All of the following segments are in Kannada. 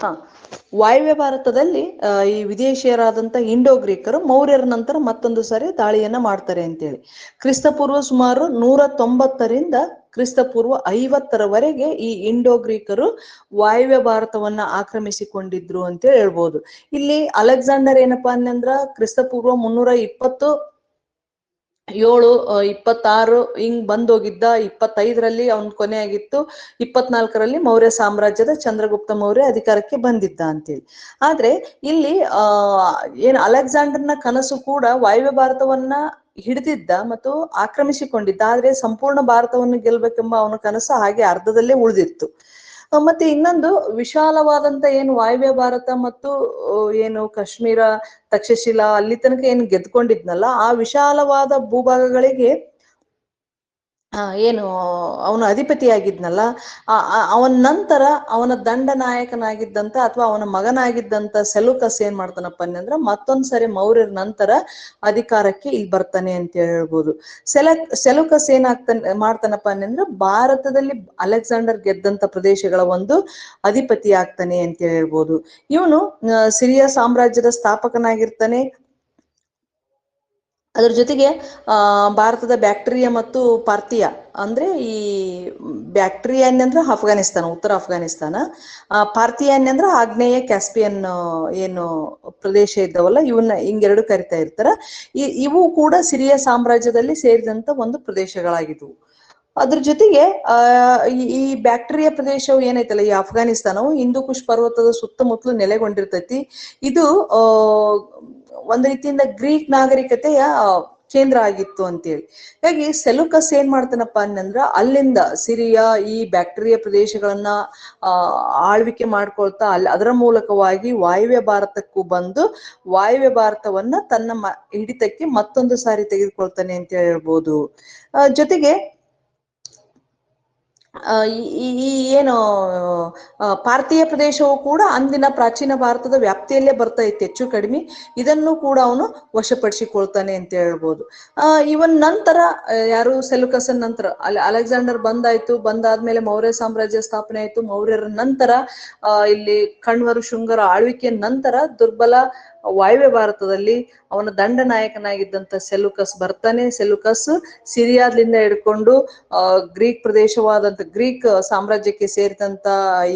ಹ ವಾಯುವ್ಯ ಭಾರತದಲ್ಲಿ ಈ ವಿದೇಶಿಯರಾದಂತ ಇಂಡೋ ಗ್ರೀಕರು ಮೌರ್ಯರ ನಂತರ ಮತ್ತೊಂದು ಸಾರಿ ದಾಳಿಯನ್ನ ಮಾಡ್ತಾರೆ ಅಂತೇಳಿ. ಕ್ರಿಸ್ತಪೂರ್ವ ಸುಮಾರು 190ರಿಂದ ಕ್ರಿಸ್ತಪೂರ್ವ 50ರವರೆಗೆ ಈ ಇಂಡೋ ಗ್ರೀಕರು ವಾಯುವ್ಯ ಭಾರತವನ್ನ ಆಕ್ರಮಿಸಿಕೊಂಡಿದ್ರು ಅಂತ ಹೇಳ್ಬೋದು. ಇಲ್ಲಿ ಅಲೆಕ್ಸಾಂಡರ್ ಏನಪ್ಪಾ ಅನ್ನಂದ್ರ ಕ್ರಿಸ್ತಪೂರ್ವ 327-26 ಹಿಂಗ್ ಬಂದೋಗಿದ್ದ. 25ರಲ್ಲಿ ಅವನ್ ಕೊನೆ ಆಗಿತ್ತು. 24ರಲ್ಲಿ ಮೌರ್ಯ ಸಾಮ್ರಾಜ್ಯದ ಚಂದ್ರಗುಪ್ತ ಮೌರ್ಯ ಅಧಿಕಾರಕ್ಕೆ ಬಂದಿದ್ದ ಅಂತೇಳಿ. ಆದ್ರೆ ಇಲ್ಲಿ ಏನ್ ಅಲೆಕ್ಸಾಂಡರ್ನ ಕನಸು ಕೂಡ ವಾಯುವ್ಯ ಭಾರತವನ್ನ ಹಿಡಿದಿದ್ದ ಮತ್ತು ಆಕ್ರಮಿಸಿಕೊಂಡಿದ್ದ. ಆದ್ರೆ ಸಂಪೂರ್ಣ ಭಾರತವನ್ನು ಗೆಲ್ಬೇಕೆಂಬ ಅವನ ಕನಸು ಹಾಗೆ ಅರ್ಧದಲ್ಲೇ ಉಳಿದಿತ್ತು. ಮತ್ತೆ ಇನ್ನೊಂದು ವಿಶಾಲವಾದಂತ ಏನು ವಾಯುವ್ಯ ಭಾರತ ಮತ್ತು ಏನು ಕಾಶ್ಮೀರ, ತಕ್ಷಶಿಲಾ ಅಲ್ಲಿ ತನಕ ಏನು ಗೆದ್ಕೊಂಡಿದ್ನಲ್ಲ, ಆ ವಿಶಾಲವಾದ ಭೂಭಾಗಗಳಿಗೆ ಏನು ಅವನು ಅಧಿಪತಿಯಾಗಿದ್ನಲ್ಲ, ಅವನ ನಂತರ ಅವನ ದಂಡ ನಾಯಕನಾಗಿದ್ದಂತ ಅಥವಾ ಅವನ ಮಗನಾಗಿದ್ದಂತ ಸೆಲೂಕಸ್ ಏನ್ ಮಾಡ್ತಾನಪ್ಪ ಅಂದ್ರೆ ಮತ್ತೊಂದ್ಸರಿ ಮೌರ್ಯರ ನಂತರ ಅಧಿಕಾರಕ್ಕೆ ಇಲ್ಲಿ ಬರ್ತಾನೆ ಅಂತ ಹೇಳ್ಬೋದು. ಸೆಲೂಕಸ್ ಮಾಡ್ತಾನಪ್ಪ ಅಂದ್ರೆ ಭಾರತದಲ್ಲಿ ಅಲೆಕ್ಸಾಂಡರ್ ಗೆದ್ದಂತ ಪ್ರದೇಶಗಳ ಒಂದು ಅಧಿಪತಿ ಆಗ್ತಾನೆ ಅಂತ ಹೇಳ್ಬೋದು. ಇವನು ಸಿರಿಯಾ ಸಾಮ್ರಾಜ್ಯದ ಸ್ಥಾಪಕನಾಗಿರ್ತಾನೆ. ಅದ್ರ ಜೊತೆಗೆ ಭಾರತದ ಬ್ಯಾಕ್ಟ್ರಿಯಾ ಮತ್ತು ಪಾರ್ಥಿಯಾ ಅಂದ್ರೆ ಈ ಬ್ಯಾಕ್ಟ್ರಿಯಾನ್ ಅಂದ್ರೆ ಅಫ್ಘಾನಿಸ್ತಾನ, ಉತ್ತರ ಅಫ್ಘಾನಿಸ್ತಾನ, ಪಾರ್ಥಿಯಾನ್ ಅಂದ್ರೆ ಆಗ್ನೇಯ ಕ್ಯಾಸ್ಪಿಯನ್ ಏನು ಪ್ರದೇಶ ಇದ್ದಾವಲ್ಲ, ಇವನ್ನ ಹಿಂಗೆರಡು ಕರಿತಾ ಇರ್ತಾರ. ಇವು ಕೂಡ ಸಿರಿಯಾ ಸಾಮ್ರಾಜ್ಯದಲ್ಲಿ ಸೇರಿದಂತ ಒಂದು ಪ್ರದೇಶಗಳಾಗಿದ್ವು. ಅದ್ರ ಜೊತೆಗೆ ಈ ಬ್ಯಾಕ್ಟೀರಿಯಾ ಪ್ರದೇಶವು ಏನೈತಲ್ಲ, ಈ ಅಫ್ಘಾನಿಸ್ತಾನವು ಹಿಂದೂ ಕುಶ್ ಪರ್ವತದ ಸುತ್ತಮುತ್ತಲು ನೆಲೆಗೊಂಡಿರ್ತೈತಿ. ಇದು ಒಂದ್ ರೀತಿಯಿಂದ ಗ್ರೀಕ್ ನಾಗರಿಕತೆಯ ಕೇಂದ್ರ ಆಗಿತ್ತು ಅಂತೇಳಿ. ಹಾಗಾಗಿ ಸೆಲೂಕಸ್ ಏನ್ ಮಾಡ್ತಾನಪ್ಪ ಅನ್ನಂದ್ರ ಅಲ್ಲಿಂದ ಸಿರಿಯಾ ಈ ಬ್ಯಾಕ್ಟೀರಿಯಾ ಪ್ರದೇಶಗಳನ್ನ ಆಳ್ವಿಕೆ ಮಾಡ್ಕೊಳ್ತಾ ಅದರ ಮೂಲಕವಾಗಿ ವಾಯುವ್ಯ ಭಾರತಕ್ಕೂ ಬಂದು ವಾಯುವ್ಯ ಭಾರತವನ್ನ ತನ್ನ ಹಿಡಿತಕ್ಕೆ ಮತ್ತೊಂದು ಸಾರಿ ತೆಗೆದುಕೊಳ್ತಾನೆ ಅಂತ ಹೇಳ್ಬೋದು. ಜೊತೆಗೆ ಈ ಏನು ಪಾರ್ಥಿಯ ಪ್ರದೇಶವು ಕೂಡ ಅಂದಿನ ಪ್ರಾಚೀನ ಭಾರತದ ವ್ಯಾಪ್ತಿಯಲ್ಲೇ ಬರ್ತಾ ಇತ್ತು ಹೆಚ್ಚು ಕಡಿಮೆ. ಇದನ್ನು ಕೂಡ ಅವನು ವಶಪಡಿಸಿಕೊಳ್ತಾನೆ ಅಂತ ಹೇಳ್ಬೋದು. ಇವನ್ ನಂತರ ಯಾರು ಸೆಲೂಕಸನ್ ನಂತರ ಅಲೆಕ್ಸಾಂಡರ್ ಬಂದಾದ್ಮೇಲೆ ಮೌರ್ಯ ಸಾಮ್ರಾಜ್ಯ ಸ್ಥಾಪನೆ ಆಯ್ತು. ಮೌರ್ಯರ ನಂತರ ಇಲ್ಲಿ ಕಣ್ವರು ಶುಂಗರ ಆಳ್ವಿಕೆಯ ನಂತರ ದುರ್ಬಲ ವಾಯುವ್ಯ ಭಾರತದಲ್ಲಿ ಅವನ ದಂಡ ನಾಯಕನಾಗಿದ್ದಂತ ಸೆಲೂಕಸ್ ಬರ್ತಾನೆ. ಸೆಲೂಕಸ್ ಸಿರಿಯಾದಿಂದ ಹಿಡ್ಕೊಂಡು ಗ್ರೀಕ್ ಪ್ರದೇಶವಾದಂತ ಗ್ರೀಕ್ ಸಾಮ್ರಾಜ್ಯಕ್ಕೆ ಸೇರಿದಂತ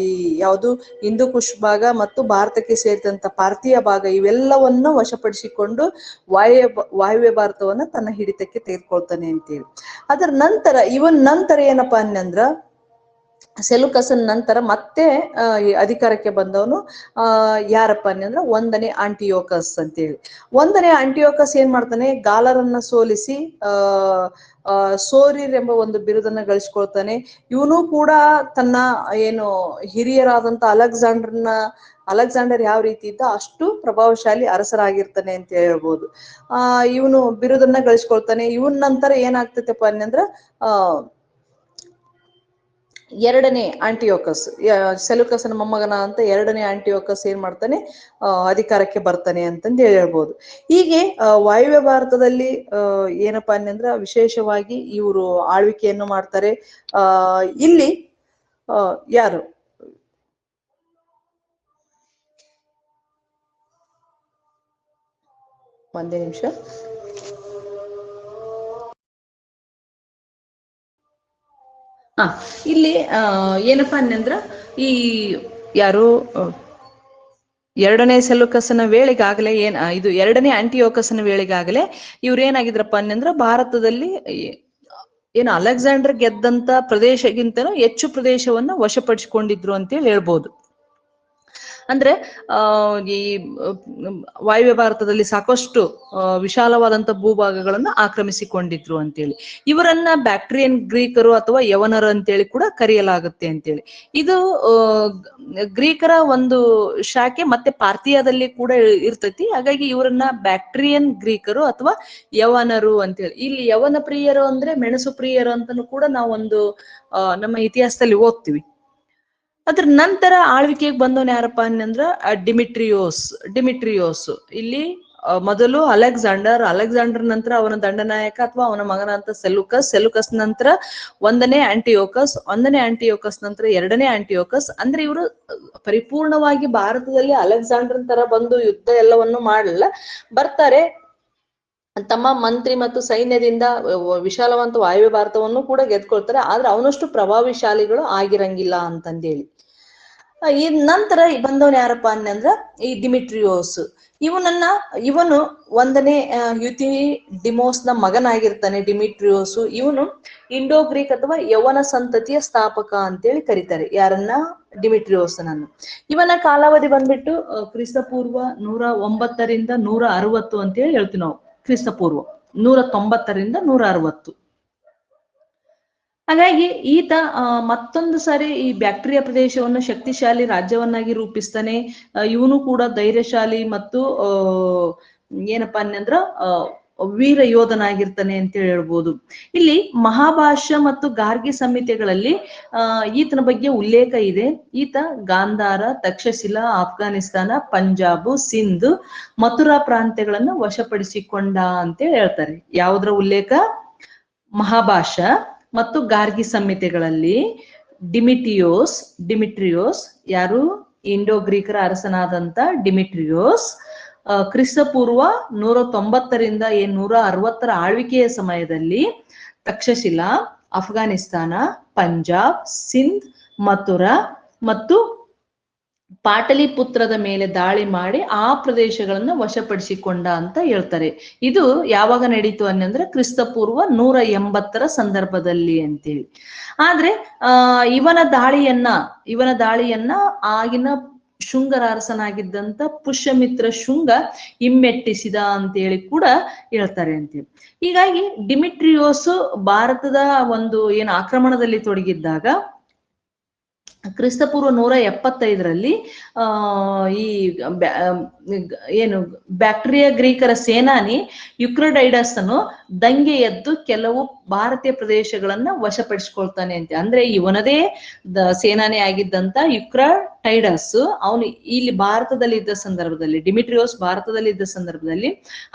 ಈ ಯಾವುದು ಹಿಂದೂ ಕುಶ್ ಭಾಗ ಮತ್ತು ಭಾರತಕ್ಕೆ ಸೇರಿದಂತ ಪಾರ್ಥಿಯ ಭಾಗ ಇವೆಲ್ಲವನ್ನ ವಶಪಡಿಸಿಕೊಂಡು ವಾಯುವ್ಯ ಭಾರತವನ್ನ ತನ್ನ ಹಿಡಿತಕ್ಕೆ ತೆಗೆದುಕೊಳ್ತಾನೆ ಅಂತೇಳಿ. ಅದರ ನಂತರ ಏನಪ್ಪಾ ಅನ್ನಂದ್ರ ಸೆಲೂಕಸನ್ ನಂತರ ಮತ್ತೆ ಅಧಿಕಾರಕ್ಕೆ ಬಂದವನು ಯಾರಪ್ಪ ಅನ್ನಂದ್ರ 1ನೇ ಆಂಟಿಯೋಕಸ್ ಅಂತೇಳಿ. 1ನೇ ಆಂಟಿಯೋಕಸ್ ಏನ್ ಮಾಡ್ತಾನೆ, ಗಾಲರನ್ನ ಸೋಲಿಸಿ ಸೋರಿರ್ ಎಂಬ ಒಂದು ಬಿರುದನ್ನ ಗಳಿಸ್ಕೊಳ್ತಾನೆ. ಇವನು ಕೂಡ ತನ್ನ ಏನು ಹಿರಿಯರಾದಂತ ಅಲೆಕ್ಸಾಂಡರ್ ಯಾವ ರೀತಿ ಇದ್ದ ಅಷ್ಟು ಪ್ರಭಾವಶಾಲಿ ಅರಸರಾಗಿರ್ತಾನೆ ಅಂತ ಹೇಳ್ಬೋದು. ಇವನು ಬಿರುದನ್ನ ಗಳಿಸ್ಕೊಳ್ತಾನೆ. ಇವನ್ ನಂತರ ಏನಾಗ್ತೈತಪ್ಪ ಅನ್ನಂದ್ರ 2ನೇ ಆಂಟಿಯೋಕಸ್, ಸೆಲೂಕಸನ ಮೊಮ್ಮಗನ ಅಂತ 2ನೇ ಆಂಟಿಯೋಕಸ್ ಏನ್ ಮಾಡ್ತಾನೆ, ಅಧಿಕಾರಕ್ಕೆ ಬರ್ತಾನೆ ಅಂತಂದು ಹೇಳ್ಬೋದು. ಹೀಗೆ ವಾಯುವ್ಯ ಭಾರತದಲ್ಲಿ ಏನಪ್ಪಾ ಅನ್ನಂದ್ರ ವಿಶೇಷವಾಗಿ ಇವರು ಆಳ್ವಿಕೆಯನ್ನು ಮಾಡ್ತಾರೆ. ಇಲ್ಲಿ ಯಾರು ಒಂದೇ ನಿಮಿಷ, ಇಲ್ಲಿ ಏನಪ್ಪಾ ಅನ್ನಂದ್ರ ಈ ಯಾರು 2ನೇ ಸೆಲೂಕಸನ ವೇಳೆಗಾಗಲೇ ಇದು 2ನೇ ಆಂಟಿಯೋಕಸನ ವೇಳೆಗಾಗಲೇ ಇವ್ರೇನಾಗಿದ್ರಪ್ಪ ಅನ್ನಂದ್ರ ಭಾರತದಲ್ಲಿ ಏನು ಅಲೆಕ್ಸಾಂಡರ್ ಗೆದ್ದಂತ ಪ್ರದೇಶಗಿಂತನೂ ಹೆಚ್ಚು ಪ್ರದೇಶವನ್ನ ವಶಪಡಿಸಿಕೊಂಡಿದ್ರು ಅಂತೇಳಿ ಹೇಳ್ಬೋದು. ಅಂದ್ರೆ ಈ ವಾಯುವ್ಯ ಭಾರತದಲ್ಲಿ ಸಾಕಷ್ಟು ವಿಶಾಲವಾದಂತ ಭೂಭಾಗಗಳನ್ನ ಆಕ್ರಮಿಸಿಕೊಂಡಿದ್ರು ಅಂತೇಳಿ. ಇವರನ್ನ ಬ್ಯಾಕ್ಟ್ರಿಯನ್ ಗ್ರೀಕರು ಅಥವಾ ಯವನರು ಅಂತೇಳಿ ಕೂಡ ಕರೆಯಲಾಗುತ್ತೆ ಅಂತೇಳಿ. ಇದು ಗ್ರೀಕರ ಒಂದು ಶಾಖೆ ಮತ್ತೆ ಪಾರ್ಥಿಯಾದಲ್ಲಿ ಕೂಡ ಇರ್ತೈತಿ. ಹಾಗಾಗಿ ಇವರನ್ನ ಬ್ಯಾಕ್ಟ್ರಿಯನ್ ಗ್ರೀಕರು ಅಥವಾ ಯವನರು ಅಂತೇಳಿ. ಇಲ್ಲಿ ಯವನ ಪ್ರಿಯರು ಅಂದ್ರೆ ಮೆಣಸು ಪ್ರಿಯರು ಅಂತನೂ ಕೂಡ ನಾವೊಂದು ನಮ್ಮ ಇತಿಹಾಸದಲ್ಲಿ ಓದ್ತೀವಿ. ಅದ್ರ ನಂತರ ಆಳ್ವಿಕೆಗೆ ಬಂದವನು ಯಾರಪ್ಪ ಅನ್ನಂದ್ರ ಡಿಮಿಟ್ರಿಯೋಸ್. ಇಲ್ಲಿ ಮೊದಲು ಅಲೆಕ್ಸಾಂಡರ್ ನಂತರ ಅವನ ದಂಡನಾಯಕ ಅಥವಾ ಅವನ ಮಗನಂತ ಸೆಲುಕಸ್ ನಂತರ ಒಂದನೇ ಆಂಟಿಯೋಕಸ್ ನಂತರ ಎರಡನೇ ಆಂಟಿಯೋಕಸ್. ಅಂದ್ರೆ ಇವರು ಪರಿಪೂರ್ಣವಾಗಿ ಭಾರತದಲ್ಲಿ ಅಲೆಕ್ಸಾಂಡರ್ ತರ ಬಂದು ಯುದ್ಧ ಎಲ್ಲವನ್ನು ಮಾಡಲಿಲ್ಲ. ಬರ್ತಾರೆ, ತಮ್ಮ ಮಂತ್ರಿ ಮತ್ತು ಸೈನ್ಯದಿಂದ ವಿಶಾಲವಂತ ವಾಯುವ್ಯ ಭಾರತವನ್ನು ಕೂಡ ಗೆದ್ಕೊಳ್ತಾರೆ. ಆದ್ರೆ ಅವನಷ್ಟು ಪ್ರಭಾವಿಶಾಲಿಗಳು ಆಗಿರಂಗಿಲ್ಲ ಅಂತಂದೇಳಿ. ಈ ನಂತರ ಬಂದವನ್ ಯಾರಪ್ಪ ಅಂದ್ರ ಈ ಡಿಮಿಟ್ರಿಯೋಸ್. ಇವನು ಒಂದನೇ ಯುಥಿಡಿಮೋಸ್ ನ ಮಗನಾಗಿರ್ತಾನೆ ಡಿಮಿಟ್ರಿಯೋಸ್. ಇವನು ಇಂಡೋ ಗ್ರೀಕ್ ಅಥವಾ ಯವನ ಸಂತತಿಯ ಸ್ಥಾಪಕ ಅಂತೇಳಿ ಕರೀತಾರೆ ಯಾರನ್ನ, ಡಿಮಿಟ್ರಿಯೋಸ್ನನ್ನು. ಇವನ ಕಾಲಾವಧಿ ಬಂದ್ಬಿಟ್ಟು ಕ್ರಿಸ್ತಪೂರ್ವ 109ರಿಂದ 160 ಅಂತೇಳಿ ಹೇಳ್ತೀವಿ ನಾವು. ಕ್ರಿಸ್ತಪೂರ್ವ 190ರಿಂದ 160. ಹಾಗಾಗಿ ಈತ ಮತ್ತೊಂದು ಸಾರಿ ಈ ಬ್ಯಾಕ್ಟ್ರಿಯಾ ಪ್ರದೇಶವನ್ನು ಶಕ್ತಿಶಾಲಿ ರಾಜ್ಯವನ್ನಾಗಿ ರೂಪಿಸ್ತಾನೆ. ಇವನು ಕೂಡ ಧೈರ್ಯಶಾಲಿ ಮತ್ತು ಏನಪ್ಪಾ ಅನ್ನಂದ್ರ ವೀರ ಯೋಧನಾಗಿರ್ತಾನೆ ಅಂತ ಹೇಳ್ಬೋದು. ಇಲ್ಲಿ ಮಹಾಭಾಷ್ಯ ಮತ್ತು ಗಾರ್ಗಿ ಸಂಹಿತೆಗಳಲ್ಲಿ ಈತನ ಬಗ್ಗೆ ಉಲ್ಲೇಖ ಇದೆ. ಈತ ಗಾಂಧಾರ, ತಕ್ಷಶಿಲಾ, ಆಫ್ಘಾನಿಸ್ತಾನ, ಪಂಜಾಬ್, ಸಿಂಧ್, ಮಥುರಾ ಪ್ರಾಂತ್ಯಗಳನ್ನು ವಶಪಡಿಸಿಕೊಂಡ ಅಂತ ಹೇಳ್ತಾರೆ. ಯಾವುದರ ಉಲ್ಲೇಖ? ಮಹಾಭಾಷ್ಯ ಮತ್ತು ಗಾರ್ಗಿ ಸಂಹಿತೆಗಳಲ್ಲಿ ಡಿಮಿಟ್ರಿಯೋಸ್ ಯಾರು? ಇಂಡೋ ಗ್ರೀಕರ ಅರಸನಾದಂತ ಡಿಮಿಟ್ರಿಯೋಸ್ ಕ್ರಿಸ್ತಪೂರ್ವ 190ರಿಂದ 160 ಆಳ್ವಿಕೆಯ ಸಮಯದಲ್ಲಿ ತಕ್ಷಶಿಲಾ, ಅಫ್ಘಾನಿಸ್ತಾನ, ಪಂಜಾಬ್, ಸಿಂಧ್, ಮಥುರಾ ಮತ್ತು ಪಾಟಲಿಪುತ್ರದ ಮೇಲೆ ದಾಳಿ ಮಾಡಿ ಆ ಪ್ರದೇಶಗಳನ್ನ ವಶಪಡಿಸಿಕೊಂಡ ಅಂತ ಹೇಳ್ತಾರೆ. ಇದು ಯಾವಾಗ ನಡೀತು ಅನ್ನಂದ್ರೆ ಕ್ರಿಸ್ತಪೂರ್ವ 180 ಸಂದರ್ಭದಲ್ಲಿ ಅಂತೇಳಿ. ಆದ್ರೆ ಇವನ ದಾಳಿಯನ್ನ ಆಗಿನ ಶುಂಗರ ಅರಸನಾಗಿದ್ದಂತ ಪುಷ್ಯಮಿತ್ರ ಶುಂಗ ಹಿಮ್ಮೆಟ್ಟಿಸಿದ ಅಂತೇಳಿ ಕೂಡ ಹೇಳ್ತಾರೆ ಅಂತೇಳಿ. ಹೀಗಾಗಿ ಡಿಮಿಟ್ರಿಯೋಸ್ ಭಾರತದ ಒಂದು ಏನು ಆಕ್ರಮಣದಲ್ಲಿ ತೊಡಗಿದ್ದಾಗ ಕ್ರಿಸ್ತಪೂರ್ವ 175ರಲ್ಲಿ ಈ ಏನು ಬ್ಯಾಕ್ಟ್ರಿಯಾ ಗ್ರೀಕರ ಸೇನಾನಿ ಯುಕ್ರಟೈಡಸ್ ಅನ್ನು ದಂಗೆ ಎದ್ದು ಕೆಲವು ಭಾರತೀಯ ಪ್ರದೇಶಗಳನ್ನ ವಶಪಡಿಸಿಕೊಳ್ತಾನೆ ಅಂತ. ಅಂದ್ರೆ ಇವನದೇ ಸೇನಾನಿ ಆಗಿದ್ದಂತ ಯುಕ್ರಟೈಡಸ್ ಅವನು ಇಲ್ಲಿ ಭಾರತದಲ್ಲಿ ಇದ್ದ ಸಂದರ್ಭದಲ್ಲಿ, ಡಿಮಿಟ್ರಿಯೋಸ್ ಭಾರತದಲ್ಲಿ ಇದ್ದ ಸಂದರ್ಭದಲ್ಲಿ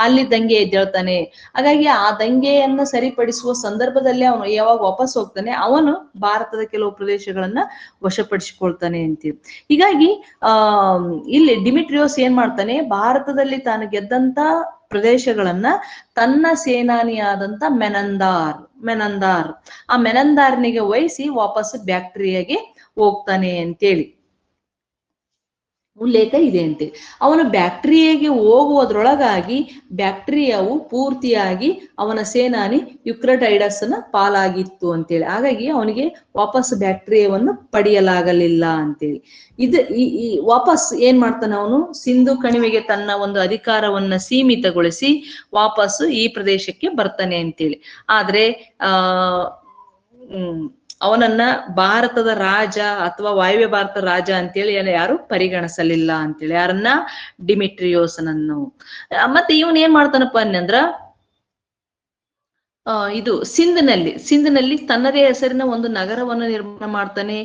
ಅಲ್ಲಿ ದಂಗೆ ಎದ್ದೇಳ್ತಾನೆ. ಹಾಗಾಗಿ ಆ ದಂಗೆಯನ್ನ ಸರಿಪಡಿಸುವ ಸಂದರ್ಭದಲ್ಲಿ ಅವನು ಯಾವಾಗ ವಾಪಸ್ ಹೋಗ್ತಾನೆ, ಅವನು ಭಾರತದ ಕೆಲವು ಪ್ರದೇಶಗಳನ್ನ ವಶಪಡಿಸಿಕೊಳ್ತಾನೆ ಅಂತೀವಿ. ಹೀಗಾಗಿ ಇಲ್ಲಿ ಡಿಮಿಟ್ರಿಯೋಸ್ ಏನ್ ಮಾಡ್ತಾನೆ, ಭಾರತದಲ್ಲಿ ತಾನು ಗೆದ್ದಂತ ಪ್ರದೇಶಗಳನ್ನ ತನ್ನ ಸೇನಾನಿಯಾದಂತ ಮೆನಂದಾರ್ ಆ ಮೆನಂದಾರ್ನಿಗೆ ವಹಿಸಿ ವಾಪಸ್ ಬ್ಯಾಕ್ಟ್ರಿಯಾಗೆ ಹೋಗ್ತಾನೆ ಅಂತೇಳಿ ಉಲ್ಲೇಖ ಇದೆ ಅಂತೆ. ಅವನು ಬ್ಯಾಕ್ಟ್ರಿಯಾಗೆ ಹೋಗುವುದ್ರೊಳಗಾಗಿ ಬ್ಯಾಕ್ಟ್ರಿಯಾವು ಪೂರ್ತಿಯಾಗಿ ಅವನ ಸೇನಾನಿ ಯುಕ್ರಟೈಡಸ್ ನ ಪಾಲಾಗಿತ್ತು ಅಂತೇಳಿ. ಹಾಗಾಗಿ ಅವನಿಗೆ ವಾಪಸ್ ಬ್ಯಾಕ್ಟ್ರಿಯಾವನ್ನು ಪಡೆಯಲಾಗಲಿಲ್ಲ ಅಂತೇಳಿ. ಈ ವಾಪಸ್ ಏನ್ ಮಾಡ್ತಾನೆ ಅವನು, ಸಿಂಧು ಕಣಿವೆಗೆ ತನ್ನ ಒಂದು ಅಧಿಕಾರವನ್ನ ಸೀಮಿತಗೊಳಿಸಿ ವಾಪಸ್ ಈ ಪ್ರದೇಶಕ್ಕೆ ಬರ್ತಾನೆ ಅಂತೇಳಿ. ಆದ್ರೆ ಅವನನ್ನ ಭಾರತದ ರಾಜ ಅಥವಾ ವಾಯುವ್ಯ ಭಾರತ ರಾಜ ಅಂತೇಳಿ ಯಾರು ಪರಿಗಣಿಸಲಿಲ್ಲ ಅಂತೇಳಿ. ಯಾರನ್ನ? ಡಿಮಿಟ್ರಿಯೋಸ್ನನ್ನು. ಮತ್ತೆ ಇವನ್ ಏನ್ ಮಾಡ್ತಾನಪ್ಪ ಅನ್ನಂದ್ರ ಇದು ಸಿಂಧ್ನಲ್ಲಿ ತನ್ನದೇ ಹೆಸರಿನ ಒಂದು ನಗರವನ್ನು ನಿರ್ಮಾಣ ಮಾಡ್ತಾನೆ.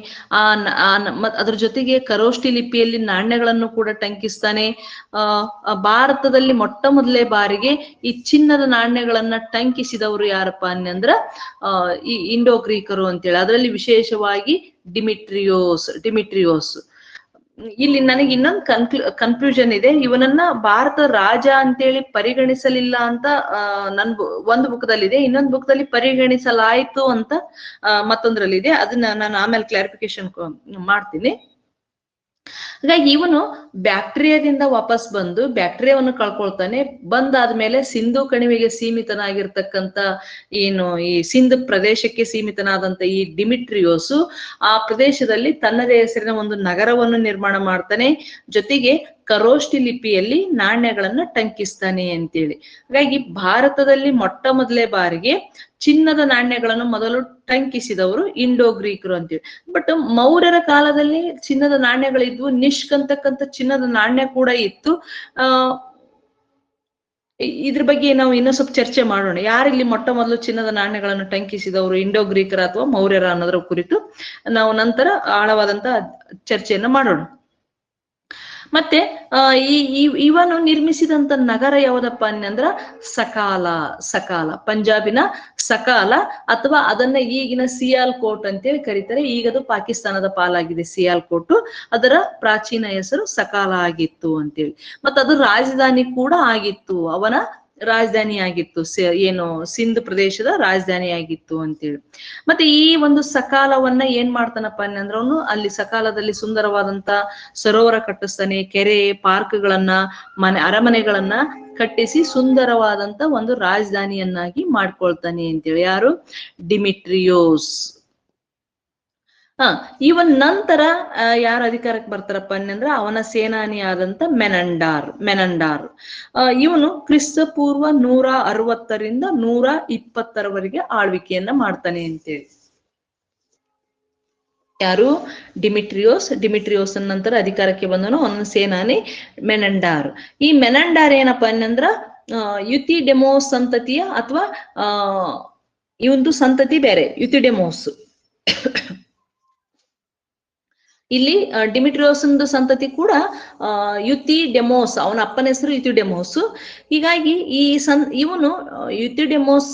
ಅದ್ರ ಜೊತೆಗೆ ಖರೋಷ್ಠಿ ಲಿಪಿಯಲ್ಲಿ ನಾಣ್ಯಗಳನ್ನು ಕೂಡ ಟಂಕಿಸ್ತಾನೆ. ಭಾರತದಲ್ಲಿ ಮೊಟ್ಟ ಮೊದಲೇ ಬಾರಿಗೆ ಈ ಚಿನ್ನದ ನಾಣ್ಯಗಳನ್ನ ಟಂಕಿಸಿದವರು ಯಾರಪ್ಪ ಅನ್ನಂದ್ರ ಈ ಇಂಡೋ ಗ್ರೀಕರು ಅಂತೇಳಿ. ಅದರಲ್ಲಿ ವಿಶೇಷವಾಗಿ ಡಿಮಿಟ್ರಿಯೋಸ್. ಇಲ್ಲಿ ನನಗೆ ಇನ್ನೊಂದು ಕನ್ಫ್ಯೂಷನ್ ಇದೆ. ಇವನನ್ನ ಭಾರತ ರಾಜ ಅಂತೇಳಿ ಪರಿಗಣಿಸಲಿಲ್ಲ ಅಂತ ಒಂದು ಬುಕ್ದಲ್ಲಿದೆ, ಇನ್ನೊಂದು ಬುಕ್ದಲ್ಲಿ ಪರಿಗಣಿಸಲಾಯ್ತು ಅಂತ ಮತ್ತೊಂದ್ರಲ್ಲಿದೆ. ಅದನ್ನ ನಾನು ಆಮೇಲೆ ಕ್ಲಾರಿಫಿಕೇಶನ್ ಮಾಡ್ತೀನಿ. ಹಾಗಾಗಿ ಇವನು ಬ್ಯಾಕ್ಟ್ರಿಯಾದಿಂದ ವಾಪಸ್ ಬಂದು ಬ್ಯಾಕ್ಟ್ರಿಯಾವನ್ನು ಕಳ್ಕೊಳ್ತಾನೆ. ಬಂದಾದ್ಮೇಲೆ ಸಿಂಧು ಕಣಿವೆಗೆ ಸೀಮಿತನಾಗಿರ್ತಕ್ಕಂಥ ಏನು ಈ ಸಿಂಧ್ ಪ್ರದೇಶಕ್ಕೆ ಸೀಮಿತನಾದಂತ ಈ ಡಿಮಿಟ್ರಿಯೋಸು ಆ ಪ್ರದೇಶದಲ್ಲಿ ತನ್ನದೇ ಹೆಸರಿನ ಒಂದು ನಗರವನ್ನು ನಿರ್ಮಾಣ ಮಾಡ್ತಾನೆ. ಜೊತೆಗೆ ಖರೋಷ್ಠಿ ಲಿಪಿಯಲ್ಲಿ ನಾಣ್ಯಗಳನ್ನ ಟಂಕಿಸ್ತಾನೆ ಅಂತೇಳಿ. ಹಾಗಾಗಿ ಭಾರತದಲ್ಲಿ ಮೊಟ್ಟ ಮೊದಲೇ ಬಾರಿಗೆ ಚಿನ್ನದ ನಾಣ್ಯಗಳನ್ನು ಮೊದಲು ಟಂಕಿಸಿದವರು ಇಂಡೋ ಗ್ರೀಕರು ಅಂತೇಳಿ. ಬಟ್ ಮೌರ್ಯರ ಕಾಲದಲ್ಲಿ ಚಿನ್ನದ ನಾಣ್ಯಗಳಿದ್ವು, ನಿಷ್ಕ್ ಅಂತಕ್ಕಂಥ ಚಿನ್ನದ ನಾಣ್ಯ ಕೂಡ ಇತ್ತು. ಇದ್ರ ಬಗ್ಗೆ ನಾವು ಇನ್ನೂ ಸ್ವಲ್ಪ ಚರ್ಚೆ ಮಾಡೋಣ. ಯಾರಿಲ್ಲಿ ಮೊಟ್ಟ ಮೊದಲು ಚಿನ್ನದ ನಾಣ್ಯಗಳನ್ನು ಟಂಕಿಸಿದವರು, ಇಂಡೋ ಗ್ರೀಕರ ಅಥವಾ ಮೌರ್ಯರ ಅನ್ನೋದ್ರ ಕುರಿತು ನಾವು ನಂತರ ಆಳವಾದಂತ ಚರ್ಚೆಯನ್ನ ಮಾಡೋಣ. ಮತ್ತೆ ಇವನು ನಿರ್ಮಿಸಿದಂತ ನಗರ ಯಾವ್ದಪ್ಪ ಅಂದ್ರ ಸಕಾಲ ಪಂಜಾಬಿನ ಸಕಾಲ, ಅಥವಾ ಅದನ್ನ ಈಗಿನ ಸಿಯಾಲ್ಕೋಟ್ ಅಂತೇಳಿ ಕರೀತಾರೆ. ಈಗದು ಪಾಕಿಸ್ತಾನದ ಪಾಲಾಗಿದೆ ಸಿಯಾಲ್ಕೋಟ್. ಅದರ ಪ್ರಾಚೀನ ಹೆಸರು ಸಕಾಲ ಆಗಿತ್ತು ಅಂತೇಳಿ. ಅದು ರಾಜಧಾನಿ ಕೂಡ ಆಗಿತ್ತು, ಅವನ ರಾಜಧಾನಿ ಆಗಿತ್ತು, ಏನು ಸಿಂಧ್ ಪ್ರದೇಶದ ರಾಜಧಾನಿ ಆಗಿತ್ತು ಅಂತೇಳಿ. ಮತ್ತೆ ಈ ಒಂದು ಸಕಾಲವನ್ನ ಏನ್ ಮಾಡ್ತಾನಪ್ಪ ಅಂದ್ರೆ ಅವನು ಅಲ್ಲಿ ಸಕಾಲದಲ್ಲಿ ಸುಂದರವಾದಂತ ಸರೋವರ ಕಟ್ಟಿಸ್ತಾನೆ, ಕೆರೆ ಪಾರ್ಕ್ಗಳನ್ನ ಅರಮನೆಗಳನ್ನ ಕಟ್ಟಿಸಿ ಸುಂದರವಾದಂತ ಒಂದು ರಾಜಧಾನಿಯನ್ನಾಗಿ ಮಾಡ್ಕೊಳ್ತಾನೆ ಅಂತೇಳಿ. ಯಾರು? ಡಿಮಿಟ್ರಿಯೋಸ್. ಇವನ್ ನಂತರ ಯಾರ ಅಧಿಕಾರಕ್ಕೆ ಬರ್ತಾರಪ್ಪ ಅಂದ್ರೆ ಅವನ ಸೇನಾನಿ ಆದಂತ ಮೆನಂಡಾರ್. ಇವನು ಕ್ರಿಸ್ತಪೂರ್ವ 160ರಿಂದ 120ರವರೆಗೆ ಆಳ್ವಿಕೆಯನ್ನ ಮಾಡ್ತಾನೆ ಅಂತೇಳಿ. ಯಾರು? ಡಿಮಿಟ್ರಿಯೋಸ್ ನಂತರ ಅಧಿಕಾರಕ್ಕೆ ಬಂದನು ಅವನ ಸೇನಾನಿ ಮೆನಂಡಾರ್. ಈ ಮೆನಂಡಾರ್ ಏನಪ್ಪ ಅಂದ್ರ ಯುತಿಡೆಮೋಸ್ ಸಂತತಿಯ, ಅಥವಾ ಇವಂದು ಸಂತತಿ ಬೇರೆ, ಯುತಿಡೆಮೋಸ್. ಇಲ್ಲಿ ಡಿಮಿಟ್ರಿಯೋಸ್ ಸಂತತಿ ಕೂಡ ಯುತಿಡೆಮೋಸ್, ಅವನ ಅಪ್ಪನ ಹೆಸರು ಯುತಿಡೆಮೋಸ್. ಹೀಗಾಗಿ ಇವನು ಯುತಿಡೆಮೋಸ್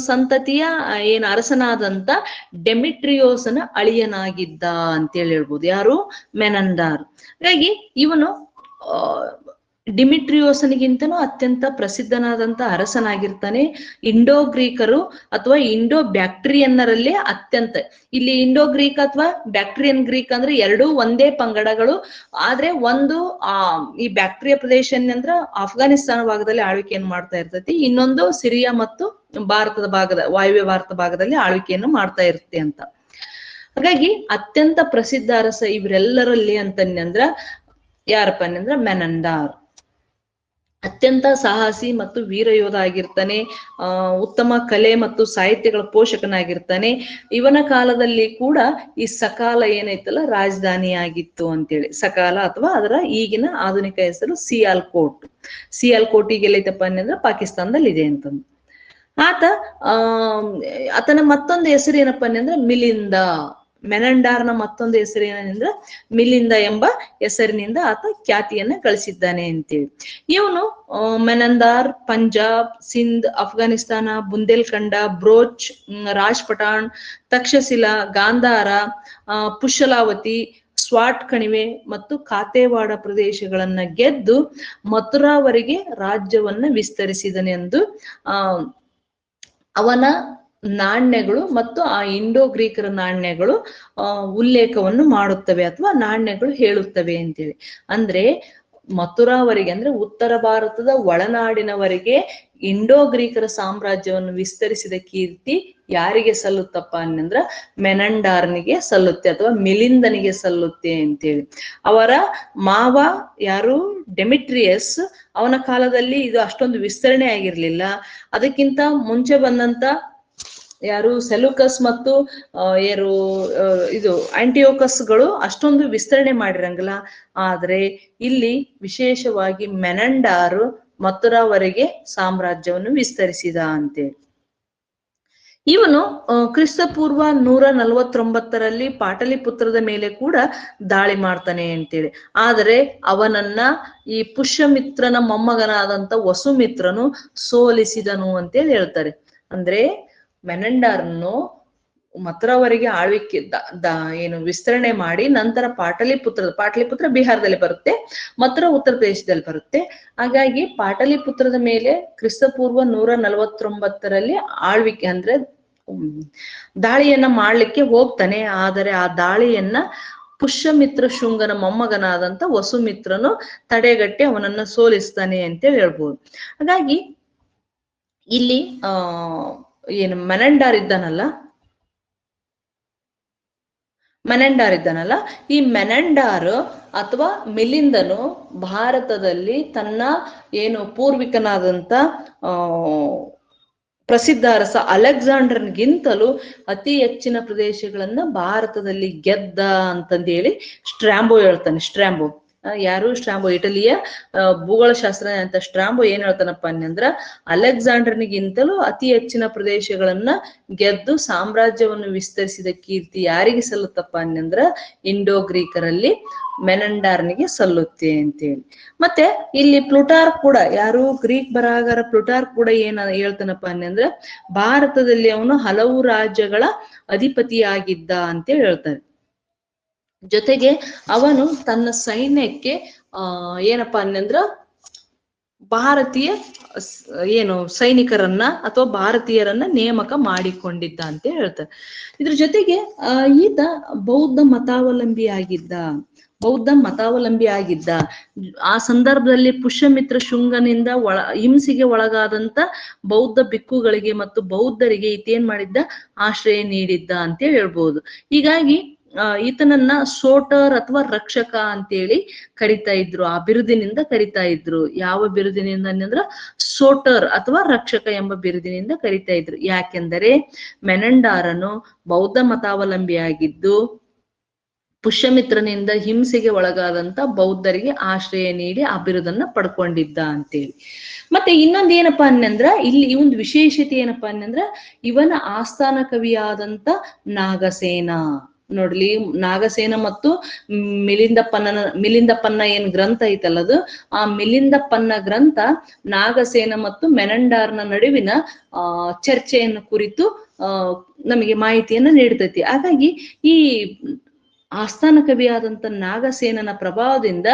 ಸಂತತಿಯ ಏನು ಅರಸನಾದಂತ ಡೆಮಿಟ್ರಿಯೋಸನ ಅಳಿಯನಾಗಿದ್ದ ಅಂತೇಳಿ ಹೇಳ್ಬೋದು. ಯಾರು? ಮೆನಂಡಾರ್. ಹಾಗಾಗಿ ಇವನು ಡಿಮಿಟ್ರಿಯೋಸನಿಗಿಂತನೂ ಅತ್ಯಂತ ಪ್ರಸಿದ್ಧನಾದಂತ ಅರಸನಾಗಿರ್ತಾನೆ. ಇಂಡೋ ಗ್ರೀಕರು ಅಥವಾ ಇಂಡೋ ಬ್ಯಾಕ್ಟ್ರಿಯನ್ನರಲ್ಲೇ ಅತ್ಯಂತ, ಇಲ್ಲಿ ಇಂಡೋ ಗ್ರೀಕ್ ಅಥವಾ ಬ್ಯಾಕ್ಟ್ರಿಯನ್ ಗ್ರೀಕ್ ಅಂದ್ರೆ ಎರಡೂ ಒಂದೇ ಪಂಗಡಗಳು. ಆದ್ರೆ ಒಂದು ಈ ಬ್ಯಾಕ್ಟ್ರಿಯ ಪ್ರದೇಶ ಅಂದ್ರ ಅಫ್ಘಾನಿಸ್ತಾನ ಭಾಗದಲ್ಲಿ ಆಳ್ವಿಕೆಯನ್ನು ಮಾಡ್ತಾ ಇರ್ತೈತಿ, ಇನ್ನೊಂದು ಸಿರಿಯಾ ಮತ್ತು ವಾಯುವ್ಯ ಭಾರತ ಭಾಗದಲ್ಲಿ ಆಳ್ವಿಕೆಯನ್ನು ಮಾಡ್ತಾ ಇರುತ್ತೆ ಅಂತ. ಹಾಗಾಗಿ ಅತ್ಯಂತ ಪ್ರಸಿದ್ಧ ಅರಸ ಇವರೆಲ್ಲರಲ್ಲಿ ಅಂತಂದ್ರ ಯಾರಪ್ಪ ಅಂದ್ರ ಮೆನಂಡಾರ್. ಅತ್ಯಂತ ಸಾಹಸಿ ಮತ್ತು ವೀರಯೋಧ ಆಗಿರ್ತಾನೆ. ಉತ್ತಮ ಕಲೆ ಮತ್ತು ಸಾಹಿತ್ಯಗಳ ಪೋಷಕನಾಗಿರ್ತಾನೆ. ಇವನ ಕಾಲದಲ್ಲಿ ಕೂಡ ಈ ಸಕಾಲ ಏನೈತಲ್ಲ ರಾಜಧಾನಿ ಆಗಿತ್ತು ಅಂತೇಳಿ. ಸಕಾಲ ಅಥವಾ ಅದರ ಈಗಿನ ಆಧುನಿಕ ಹೆಸರು ಸಿಯಾಲ್ಕೋಟ್ ಈಗ ಎಲ್ಲೈತಪ್ಪ ಅಂದ್ರೆ ಪಾಕಿಸ್ತಾನದಲ್ಲಿ ಇದೆ ಅಂತಂದು. ಆತನ ಮತ್ತೊಂದು ಹೆಸರು ಏನಪ್ಪ ಅಂದ್ರೆ ಮಿಲಿಂದ. ಮೆನಂಡಾರ್ನ ಮತ್ತೊಂದು ಹೆಸರು ಏನಂದ್ರೆ ಮಿಲಿಂದ ಎಂಬ ಹೆಸರಿನಿಂದ ಆತ ಖ್ಯಾತಿಯನ್ನ ಗಳಿಸಿದ್ದಾನೆ ಅಂತೇಳಿ. ಇವನು ಮೆನಂದಾರ್ ಪಂಜಾಬ್, ಸಿಂಧ್, ಅಫ್ಘಾನಿಸ್ತಾನ, ಬುಂದೇಲ್ಖಂಡ, ಬ್ರೋಚ್, ರಾಜ್ಪಟಾಣ್, ತಕ್ಷಶಿಲಾ, ಗಾಂಧಾರ, ಪುಷ್ಯಲಾವತಿ, ಸ್ವಾಟ್ ಕಣಿವೆ ಮತ್ತು ಕಾತೆವಾಡ ಪ್ರದೇಶಗಳನ್ನ ಗೆದ್ದು ಮಥುರಾವರೆಗೆ ರಾಜ್ಯವನ್ನ ವಿಸ್ತರಿಸಿದನೆಂದು ಅವನ ನಾಣ್ಯಗಳು ಮತ್ತು ಆ ಇಂಡೋ ಗ್ರೀಕರ ನಾಣ್ಯಗಳು ಉಲ್ಲೇಖವನ್ನು ಮಾಡುತ್ತವೆ ಅಥವಾ ನಾಣ್ಯಗಳು ಹೇಳುತ್ತವೆ ಅಂತೇಳಿ. ಅಂದ್ರೆ ಮಥುರಾವರೆಗೆ ಅಂದ್ರೆ ಉತ್ತರ ಭಾರತದ ಒಳನಾಡಿನವರೆಗೆ ಇಂಡೋ ಗ್ರೀಕರ ಸಾಮ್ರಾಜ್ಯವನ್ನು ವಿಸ್ತರಿಸಿದ ಕೀರ್ತಿ ಯಾರಿಗೆ ಸಲ್ಲುತ್ತಪ್ಪ ಅನ್ನಂದ್ರ ಮೆನಂಡಾರ್ನಿಗೆ ಸಲ್ಲುತ್ತೆ ಅಥವಾ ಮಿಲಿಂದನಿಗೆ ಸಲ್ಲುತ್ತೆ ಅಂತೇಳಿ. ಅವರ ಮಾವ ಯಾರು? ಡೆಮಿಟ್ರಿಯಸ್. ಅವನ ಕಾಲದಲ್ಲಿ ಇದು ಅಷ್ಟೊಂದು ವಿಸ್ತರಣೆ ಆಗಿರ್ಲಿಲ್ಲ. ಅದಕ್ಕಿಂತ ಮುಂಚೆ ಬಂದಂತ ಯಾರು? ಸೆಲೂಕಸ್ ಮತ್ತು ಇದು ಆಂಟಿಯೋಕಸ್ಗಳು ಅಷ್ಟೊಂದು ವಿಸ್ತರಣೆ ಮಾಡಿರಂಗಿಲ್ಲ. ಆದ್ರೆ ಇಲ್ಲಿ ವಿಶೇಷವಾಗಿ ಮೆನಂಡಾರು ಮಥುರಾವರೆಗೆ ಸಾಮ್ರಾಜ್ಯವನ್ನು ವಿಸ್ತರಿಸಿದ ಅಂತೇಳಿ. ಇವನು ಕ್ರಿಸ್ತಪೂರ್ವ 149ರಲ್ಲಿ ಪಾಟಲಿಪುತ್ರದ ಮೇಲೆ ಕೂಡ ದಾಳಿ ಮಾಡ್ತಾನೆ ಅಂತೇಳಿ. ಆದರೆ ಅವನನ್ನ ಈ ಪುಷ್ಯಮಿತ್ರನ ಮೊಮ್ಮಗನಾದಂತ ವಸುಮಿತ್ರನು ಸೋಲಿಸಿದನು ಅಂತೇಳಿ ಹೇಳ್ತಾರೆ. ಅಂದ್ರೆ ಮೆನಂಡಾರ್ನು ಮಥುರಾವರೆಗೆ ಆಳ್ವಿಕೆ ಏನು ವಿಸ್ತರಣೆ ಮಾಡಿ ನಂತರ ಪಾಟಲಿಪುತ್ರ ಬಿಹಾರದಲ್ಲಿ ಬರುತ್ತೆ, ಮಥುರಾ ಉತ್ತರ ಪ್ರದೇಶದಲ್ಲಿ ಬರುತ್ತೆ. ಹಾಗಾಗಿ ಪಾಟಲಿಪುತ್ರದ ಮೇಲೆ ಕ್ರಿಸ್ತಪೂರ್ವ 149ರಲ್ಲಿ ಆಳ್ವಿಕೆ ಅಂದ್ರೆ ದಾಳಿಯನ್ನ ಮಾಡ್ಲಿಕ್ಕೆ ಹೋಗ್ತಾನೆ. ಆದರೆ ಆ ದಾಳಿಯನ್ನ ಪುಷ್ಯಮಿತ್ರ ಶುಂಗನ ಮೊಮ್ಮಗನಾದಂತ ವಸುಮಿತ್ರನು ತಡೆಗಟ್ಟಿ ಅವನನ್ನ ಸೋಲಿಸ್ತಾನೆ ಅಂತೇಳಿ ಹೇಳ್ಬೋದು. ಹಾಗಾಗಿ ಇಲ್ಲಿ ಏನು ಮೆನಂಡಾರ್ ಇದ್ದಾನಲ್ಲ, ಈ ಮೆನಂಡಾರ್ ಅಥವಾ ಮಿಲಿಂದನು ಭಾರತದಲ್ಲಿ ತನ್ನ ಏನು ಪೂರ್ವಿಕನಾದಂತ ಪ್ರಸಿದ್ಧ ಅರಸ ಅಲೆಕ್ಸಾಂಡರ್ಗಿಂತಲೂ ಅತಿ ಹೆಚ್ಚಿನ ಪ್ರದೇಶಗಳನ್ನ ಭಾರತದಲ್ಲಿ ಗೆದ್ದ ಅಂತಂದೇಳಿ ಸ್ಟ್ರಾಂಬೋ ಹೇಳ್ತಾನೆ. ಯಾರು ಸ್ಟ್ರಾಂಬೋ, ಇಟಲಿಯ ಭೂಗೋಳಶಾಸ್ತ್ರ ಅಂತ ಸ್ಟ್ರಾಂಬೋ ಏನ್ ಹೇಳ್ತಾನಪ್ಪ ಅಂದ್ರ, ಅಲೆಕ್ಸಾಂಡರ್ನಿಗಿಂತಲೂ ಅತಿ ಹೆಚ್ಚಿನ ಪ್ರದೇಶಗಳನ್ನ ಗೆದ್ದು ಸಾಮ್ರಾಜ್ಯವನ್ನು ವಿಸ್ತರಿಸಿದ ಕೀರ್ತಿ ಯಾರಿಗೆ ಸಲ್ಲುತ್ತಪ್ಪ ಅಂದ್ರ ಇಂಡೋ ಗ್ರೀಕರಲ್ಲಿ ಮೆನಂಡಾರ್ನಿಗೆ ಸಲ್ಲುತ್ತೆ ಅಂತೇಳಿ. ಮತ್ತೆ ಇಲ್ಲಿ ಪ್ಲುಟಾರ್ಕ್ ಕೂಡ, ಯಾರು ಗ್ರೀಕ್ ಬರಹಗಾರ ಪ್ಲುಟಾರ್ಕ್ ಕೂಡ ಏನ್ ಹೇಳ್ತಾನಪ್ಪ ಅಂದ್ರ, ಭಾರತದಲ್ಲಿ ಅವನು ಹಲವು ರಾಜ್ಯಗಳ ಅಧಿಪತಿಯಾಗಿದ್ದ ಅಂತೇಳಿ ಹೇಳ್ತಾರೆ. ಜೊತೆಗೆ ಅವನು ತನ್ನ ಸೈನ್ಯಕ್ಕೆ ಏನಪ್ಪಾ ಅಂದ್ರ ಭಾರತೀಯ ಏನು ಸೈನಿಕರನ್ನ ಅಥವಾ ಭಾರತೀಯರನ್ನ ನೇಮಕ ಮಾಡಿಕೊಂಡಿದ್ದ ಅಂತ ಹೇಳ್ತಾರೆ. ಇದ್ರ ಜೊತೆಗೆ ಈತ ಬೌದ್ಧ ಮತಾವಲಂಬಿ ಆಗಿದ್ದ. ಆ ಸಂದರ್ಭದಲ್ಲಿ ಪುಷ್ಯಮಿತ್ರ ಶುಂಗನಿಂದ ಹಿಂಸೆಗೆ ಒಳಗಾದಂತ ಬೌದ್ಧ ಭಿಕ್ಕುಗಳಿಗೆ ಮತ್ತು ಬೌದ್ಧರಿಗೆ ಈತೇನ್ ಮಾಡಿದ್ದ, ಆಶ್ರಯ ನೀಡಿದ್ದ ಅಂತ ಹೇಳ್ಬೋದು. ಹೀಗಾಗಿ ಈತನನ್ನ ಸೋಟರ್ ಅಥವಾ ರಕ್ಷಕ ಅಂತೇಳಿ ಕರಿತಾ ಇದ್ರು, ಆ ಬಿರುದಿನಿಂದ ಕರಿತಾ ಇದ್ರು. ಯಾವ ಬಿರುದಿನಿಂದ ಅಂದ್ರ ಸೋಟರ್ ಅಥವಾ ರಕ್ಷಕ ಎಂಬ ಬಿರುದಿನಿಂದ ಕರಿತಾ ಇದ್ರು. ಯಾಕೆಂದರೆ ಮೆನಂಡಾರನು ಬೌದ್ಧ ಮತಾವಲಂಬಿಯಾಗಿದ್ದು ಪುಷ್ಯಮಿತ್ರನಿಂದ ಹಿಂಸೆಗೆ ಒಳಗಾದಂತ ಬೌದ್ಧರಿಗೆ ಆಶ್ರಯ ನೀಡಿ ಆ ಬಿರುದನ್ನ ಪಡ್ಕೊಂಡಿದ್ದ ಅಂತೇಳಿ. ಮತ್ತೆ ಇನ್ನೊಂದ್ ಏನಪ್ಪಾ ಅನ್ನಂದ್ರ, ಇಲ್ಲಿ ಈ ಒಂದು ವಿಶೇಷತೆ ಏನಪ್ಪಾ ಅನ್ನಂದ್ರ, ಇವನ ಆಸ್ಥಾನ ಕವಿಯಾದಂತ ನಾಗಸೇನ ನೋಡ್ಲಿ, ನಾಗಸೇನ ಮತ್ತು ಮಿಲಿಂದಪ್ಪನ್ನ ಏನ್ ಗ್ರಂಥ ಐತಲ್ಲದು, ಆ ಮಿಲಿಂದಪ್ಪನ್ನ ಗ್ರಂಥ ನಾಗಸೇನ ಮತ್ತು ಮೆನಂಡಾರ್ನ ನಡುವಿನ ಚರ್ಚೆಯನ್ನು ಕುರಿತು ನಮಗೆ ಮಾಹಿತಿಯನ್ನ ನೀಡ್ತೈತಿ. ಹಾಗಾಗಿ ಈ ಆಸ್ಥಾನ ಕವಿಯಾದಂತ ನಾಗಸೇನನ ಪ್ರಭಾವದಿಂದ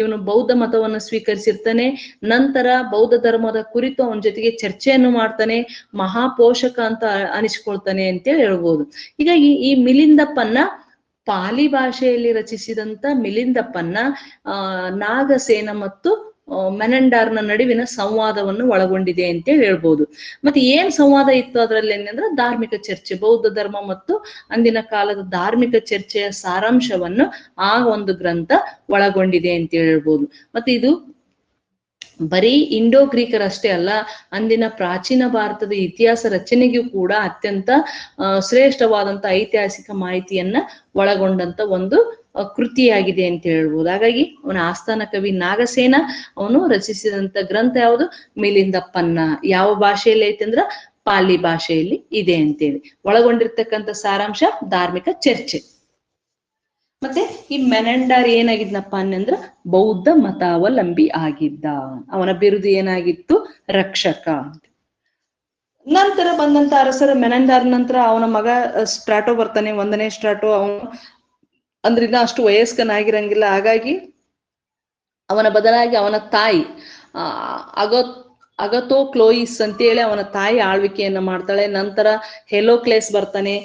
ಇವನು ಬೌದ್ಧ ಮತವನ್ನು ಸ್ವೀಕರಿಸಿರ್ತಾನೆ. ನಂತರ ಬೌದ್ಧ ಧರ್ಮದ ಕುರಿತು ಅವನ ಜೊತೆಗೆ ಚರ್ಚೆಯನ್ನು ಮಾಡ್ತಾನೆ, ಮಹಾಪೋಷಕ ಅಂತ ಅನಿಸ್ಕೊಳ್ತಾನೆ ಅಂತೇಳಿ ಹೇಳ್ಬೋದು. ಹೀಗಾಗಿ ಈ ಮಿಲಿಂದಪ್ಪನ್ನ, ಪಾಲಿ ಭಾಷೆಯಲ್ಲಿ ರಚಿಸಿದಂತ ಮಿಲಿಂದಪ್ಪನ್ನ ನಾಗಸೇನ ಮತ್ತು ಮೆನಂಡಾರ್ನ ನಡುವಿನ ಸಂವಾದವನ್ನು ಒಳಗೊಂಡಿದೆ ಅಂತೇಳಿ ಹೇಳ್ಬೋದು. ಮತ್ತೆ ಏನ್ ಸಂವಾದ ಇತ್ತು ಅದರಲ್ಲಿ ಏನಂದ್ರೆ, ಧಾರ್ಮಿಕ ಚರ್ಚೆ, ಬೌದ್ಧ ಧರ್ಮ ಮತ್ತು ಅಂದಿನ ಕಾಲದ ಧಾರ್ಮಿಕ ಚರ್ಚೆಯ ಸಾರಾಂಶವನ್ನು ಆ ಒಂದು ಗ್ರಂಥ ಒಳಗೊಂಡಿದೆ ಅಂತ ಹೇಳ್ಬೋದು. ಮತ್ತೆ ಇದು ಬರೀ ಇಂಡೋ ಗ್ರೀಕರಷ್ಟೇ ಅಲ್ಲ, ಅಂದಿನ ಪ್ರಾಚೀನ ಭಾರತದ ಇತಿಹಾಸ ರಚನೆಗೂ ಕೂಡ ಅತ್ಯಂತ ಶ್ರೇಷ್ಠವಾದಂತ ಐತಿಹಾಸಿಕ ಮಾಹಿತಿಯನ್ನ ಒಳಗೊಂಡಂತ ಒಂದು ಕೃತಿಯಾಗಿದೆ ಅಂತ ಹೇಳ್ಬೋದು. ಹಾಗಾಗಿ ಅವನ ಆಸ್ಥಾನ ಕವಿ ನಾಗಸೇನ ಅವನು ರಚಿಸಿದಂತ ಗ್ರಂಥ ಯಾವುದು, ಮಿಲಿಂದಪ್ಪನ್ನ. ಯಾವ ಭಾಷೆಯಲ್ಲಿ ಐತೆ ಅಂದ್ರ ಪಾಲಿ ಭಾಷೆಯಲ್ಲಿ ಇದೆ ಅಂತೇಳಿ. ಒಳಗೊಂಡಿರ್ತಕ್ಕಂಥ ಸಾರಾಂಶ ಧಾರ್ಮಿಕ ಚರ್ಚೆ. ಮತ್ತೆ ಈ ಮೆನಂಡಾರ್ ಏನಾಗಿದ್ನಪ್ಪ ಅನ್ನಂದ್ರ ಬೌದ್ಧ ಮತಾವಲಂಬಿ ಆಗಿದ್ದ. ಅವನ ಬಿರುದು ಏನಾಗಿತ್ತು, ರಕ್ಷಕ. ನಂತರ ಬಂದಂತ ಅರಸರು, ಮೆನಂಡಾರ್ ನಂತರ ಅವನ ಮಗ ಸ್ಟ್ರಾಟೋ ಬರ್ತಾನೆ, 1ನೇ ಸ್ಟ್ರಾಟೋ. ಅವನು ಅಂದ್ರಿಂದ ಅಷ್ಟು ವಯಸ್ಕನಾಗಿರಂಗಿಲ್ಲ. ಹಾಗಾಗಿ ಅವನ ಬದಲಾಗಿ ಅವನ ತಾಯಿ ಅಗತೋ ಕ್ಲೋಯಿಸ್ ಅಂತೇಳಿ ಅವನ ತಾಯಿ ಆಳ್ವಿಕೆಯನ್ನ ಮಾಡ್ತಾಳೆ. ನಂತರ ಹೆಲೋಕ್ಲೇಸ್ ಬರ್ತಾನೆ,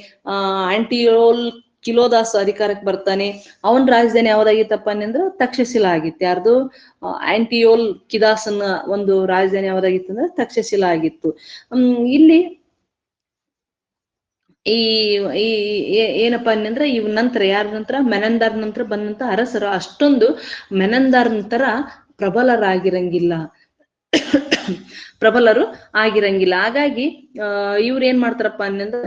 ಆಂಟಿಯೋಲ್ ಕಿಲೋದಾಸ್ ಅಧಿಕಾರಕ್ಕೆ ಬರ್ತಾನೆ. ಅವನ ರಾಜಧಾನಿ ಯಾವ್ದಾಗಿತ್ತಪ್ಪ ಅಂದ್ರೆ ತಕ್ಷಶಿಲಾ ಆಗಿತ್ತು. ಯಾರ್ದು, ಆಂಟಿಯೋಲ್ ಕಿದಾಸನ ಒಂದು ರಾಜಧಾನಿ ಯಾವ್ದಾಗಿತ್ತು ಅಂದ್ರೆ ತಕ್ಷಶಿಲಾ ಆಗಿತ್ತು. ಇಲ್ಲಿ ಈ ಏನಪ್ಪಾ ಅಂದ್ರೆ ಇವ್ ನಂತರ ಯಾರ ನಂತರ, ಮೆನಂಡಾರ್ ನಂತರ ಬಂದಂತ ಅರಸರು ಅಷ್ಟೊಂದು ಮೆನಂಡಾರ್ ನಂತರ ಪ್ರಬಲರು ಆಗಿರಂಗಿಲ್ಲ. ಹಾಗಾಗಿ ಇವ್ರು ಏನ್ ಮಾಡ್ತಾರಪ್ಪ ಅಂದ್ರೆ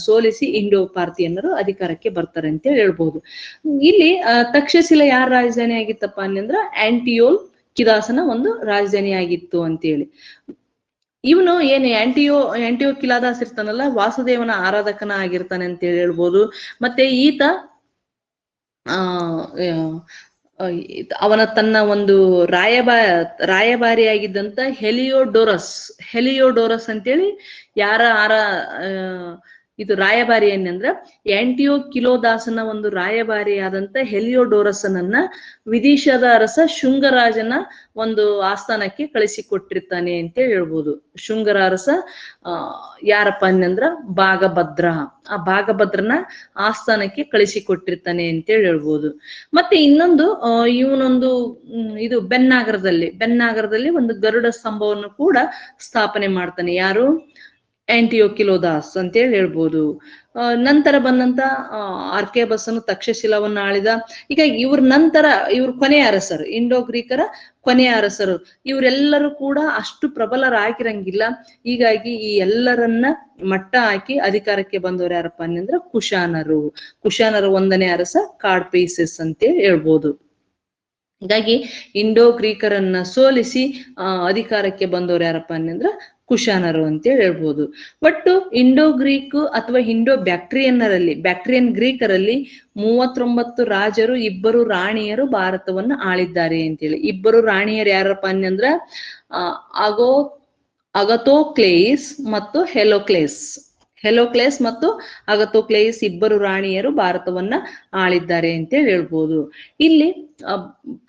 ಸೋಲಿಸಿ ಇಂಡೋ ಪಾರ್ತಿಯನ್ನರು ಅಧಿಕಾರಕ್ಕೆ ಬರ್ತಾರೆ ಅಂತ ಹೇಳ್ಬಹುದು. ಇಲ್ಲಿ ತಕ್ಷಶಿಲ ಯಾರ ರಾಜಧಾನಿ ಆಗಿತ್ತಪ್ಪ ಅಂದ್ರ ಆಂಟಿಯೋಲ್ ಕಿದಾಸನ ಒಂದು ರಾಜಧಾನಿ ಆಗಿತ್ತು ಅಂತೇಳಿ. ಇವನು ಏನ್ ಆಂಟಿಯೋ ಕಿಲಾದಾಸ್ ಇರ್ತಾನಲ್ಲ, ವಾಸುದೇವನ ಆರಾಧಕನ ಆಗಿರ್ತಾನೆ ಅಂತ ಹೇಳ್ಬೋದು. ಮತ್ತೆ ಈತ ಅವನ ತನ್ನ ಒಂದು ರಾಯಭಾರಿಯಾಗಿದ್ದಂತ ಹೆಲಿಯೋಡೋರಸ್ ಅಂತೇಳಿ ಇದು ರಾಯಭಾರಿ ಏನಂದ್ರ ಆಂಟಿಯೋ ಕಿಲೋದಾಸನ ಒಂದು ರಾಯಭಾರಿಯಾದಂತ ಹೆಲಿಯೋಡೋರಸನನ್ನ ವಿದಿಶಾದ ಅರಸ ಶುಂಗರಾಜನ ಒಂದು ಆಸ್ಥಾನಕ್ಕೆ ಕಳಿಸಿಕೊಟ್ಟಿರ್ತಾನೆ ಅಂತ ಹೇಳ್ಬೋದು. ಶುಂಗರ ಅರಸ ಯಾರಪ್ಪ ಅನ್ನಂದ್ರ ಭಾಗಭದ್ರ. ಆ ಭಾಗಭದ್ರನ ಆಸ್ಥಾನಕ್ಕೆ ಕಳಿಸಿಕೊಟ್ಟಿರ್ತಾನೆ ಅಂತೇಳಿ ಹೇಳ್ಬೋದು. ಮತ್ತೆ ಇನ್ನೊಂದು ಇವನೊಂದು ಇದು ಬೆನ್ನಾಗರದಲ್ಲಿ ಒಂದು ಗರುಡ ಸ್ತಂಭವನ್ನು ಕೂಡ ಸ್ಥಾಪನೆ ಮಾಡ್ತಾನೆ. ಯಾರು, ಆಂಟಿಯೋಕಿಲೋದಾಸ್ ಅಂತೇಳಿ ಹೇಳ್ಬೋದು. ನಂತರ ಬಂದಂತ ಆರ್ಕೆಬಸನು ತಕ್ಷಶಿಲವನ್ನ ಆಳಿದ. ಈಗ ಇವ್ರ ನಂತರ ಇವ್ರ ಕೊನೆಯ ಅರಸರು, ಇಂಡೋ ಗ್ರೀಕರ ಕೊನೆಯ ಅರಸರು, ಇವರೆಲ್ಲರೂ ಕೂಡ ಅಷ್ಟು ಪ್ರಬಲರಾಗಿರಂಗಿಲ್ಲ. ಹೀಗಾಗಿ ಈ ಎಲ್ಲರನ್ನ ಮಟ್ಟ ಹಾಕಿ ಅಧಿಕಾರಕ್ಕೆ ಬಂದವರು ಯಾರಪ್ಪ ಅಂದ್ರೆ ಕುಶಾನರು. ಕುಶಾನರ 1ನೇ ಅರಸ ಕಾಡ್ಪೇಸಸ್ ಅಂತೇಳಿ ಹೇಳ್ಬೋದು. ಹೀಗಾಗಿ ಇಂಡೋ ಗ್ರೀಕರನ್ನ ಸೋಲಿಸಿ ಅಧಿಕಾರಕ್ಕೆ ಬಂದವರು ಯಾರಪ್ಪ ಅಂದ್ರೆ ಕುಶಾನರು ಅಂತೇಳಿ ಹೇಳ್ಬೋದು. ಒಟ್ಟು ಇಂಡೋ ಗ್ರೀಕ್ ಅಥವಾ ಇಂಡೋ ಬ್ಯಾಕ್ಟ್ರಿಯನ್ ಗ್ರೀಕರಲ್ಲಿ 39 ರಾಜರು, 2 ರಾಣಿಯರು ಭಾರತವನ್ನ ಆಳಿದ್ದಾರೆ ಅಂತೇಳಿ. 2 ರಾಣಿಯರು ಯಾರಪ್ಪ ಅಂದ್ರ ಅಗಥೋಕ್ಲೇಯಿಸ್ ಮತ್ತು ಹೆಲೋಕ್ಲೇಸ್ ಮತ್ತು ಅಗಥೋಕ್ಲೇಯಿಸ್ 2 ರಾಣಿಯರು ಭಾರತವನ್ನ ಆಳಿದ್ದಾರೆ ಅಂತೇಳಿ ಹೇಳ್ಬೋದು. ಇಲ್ಲಿ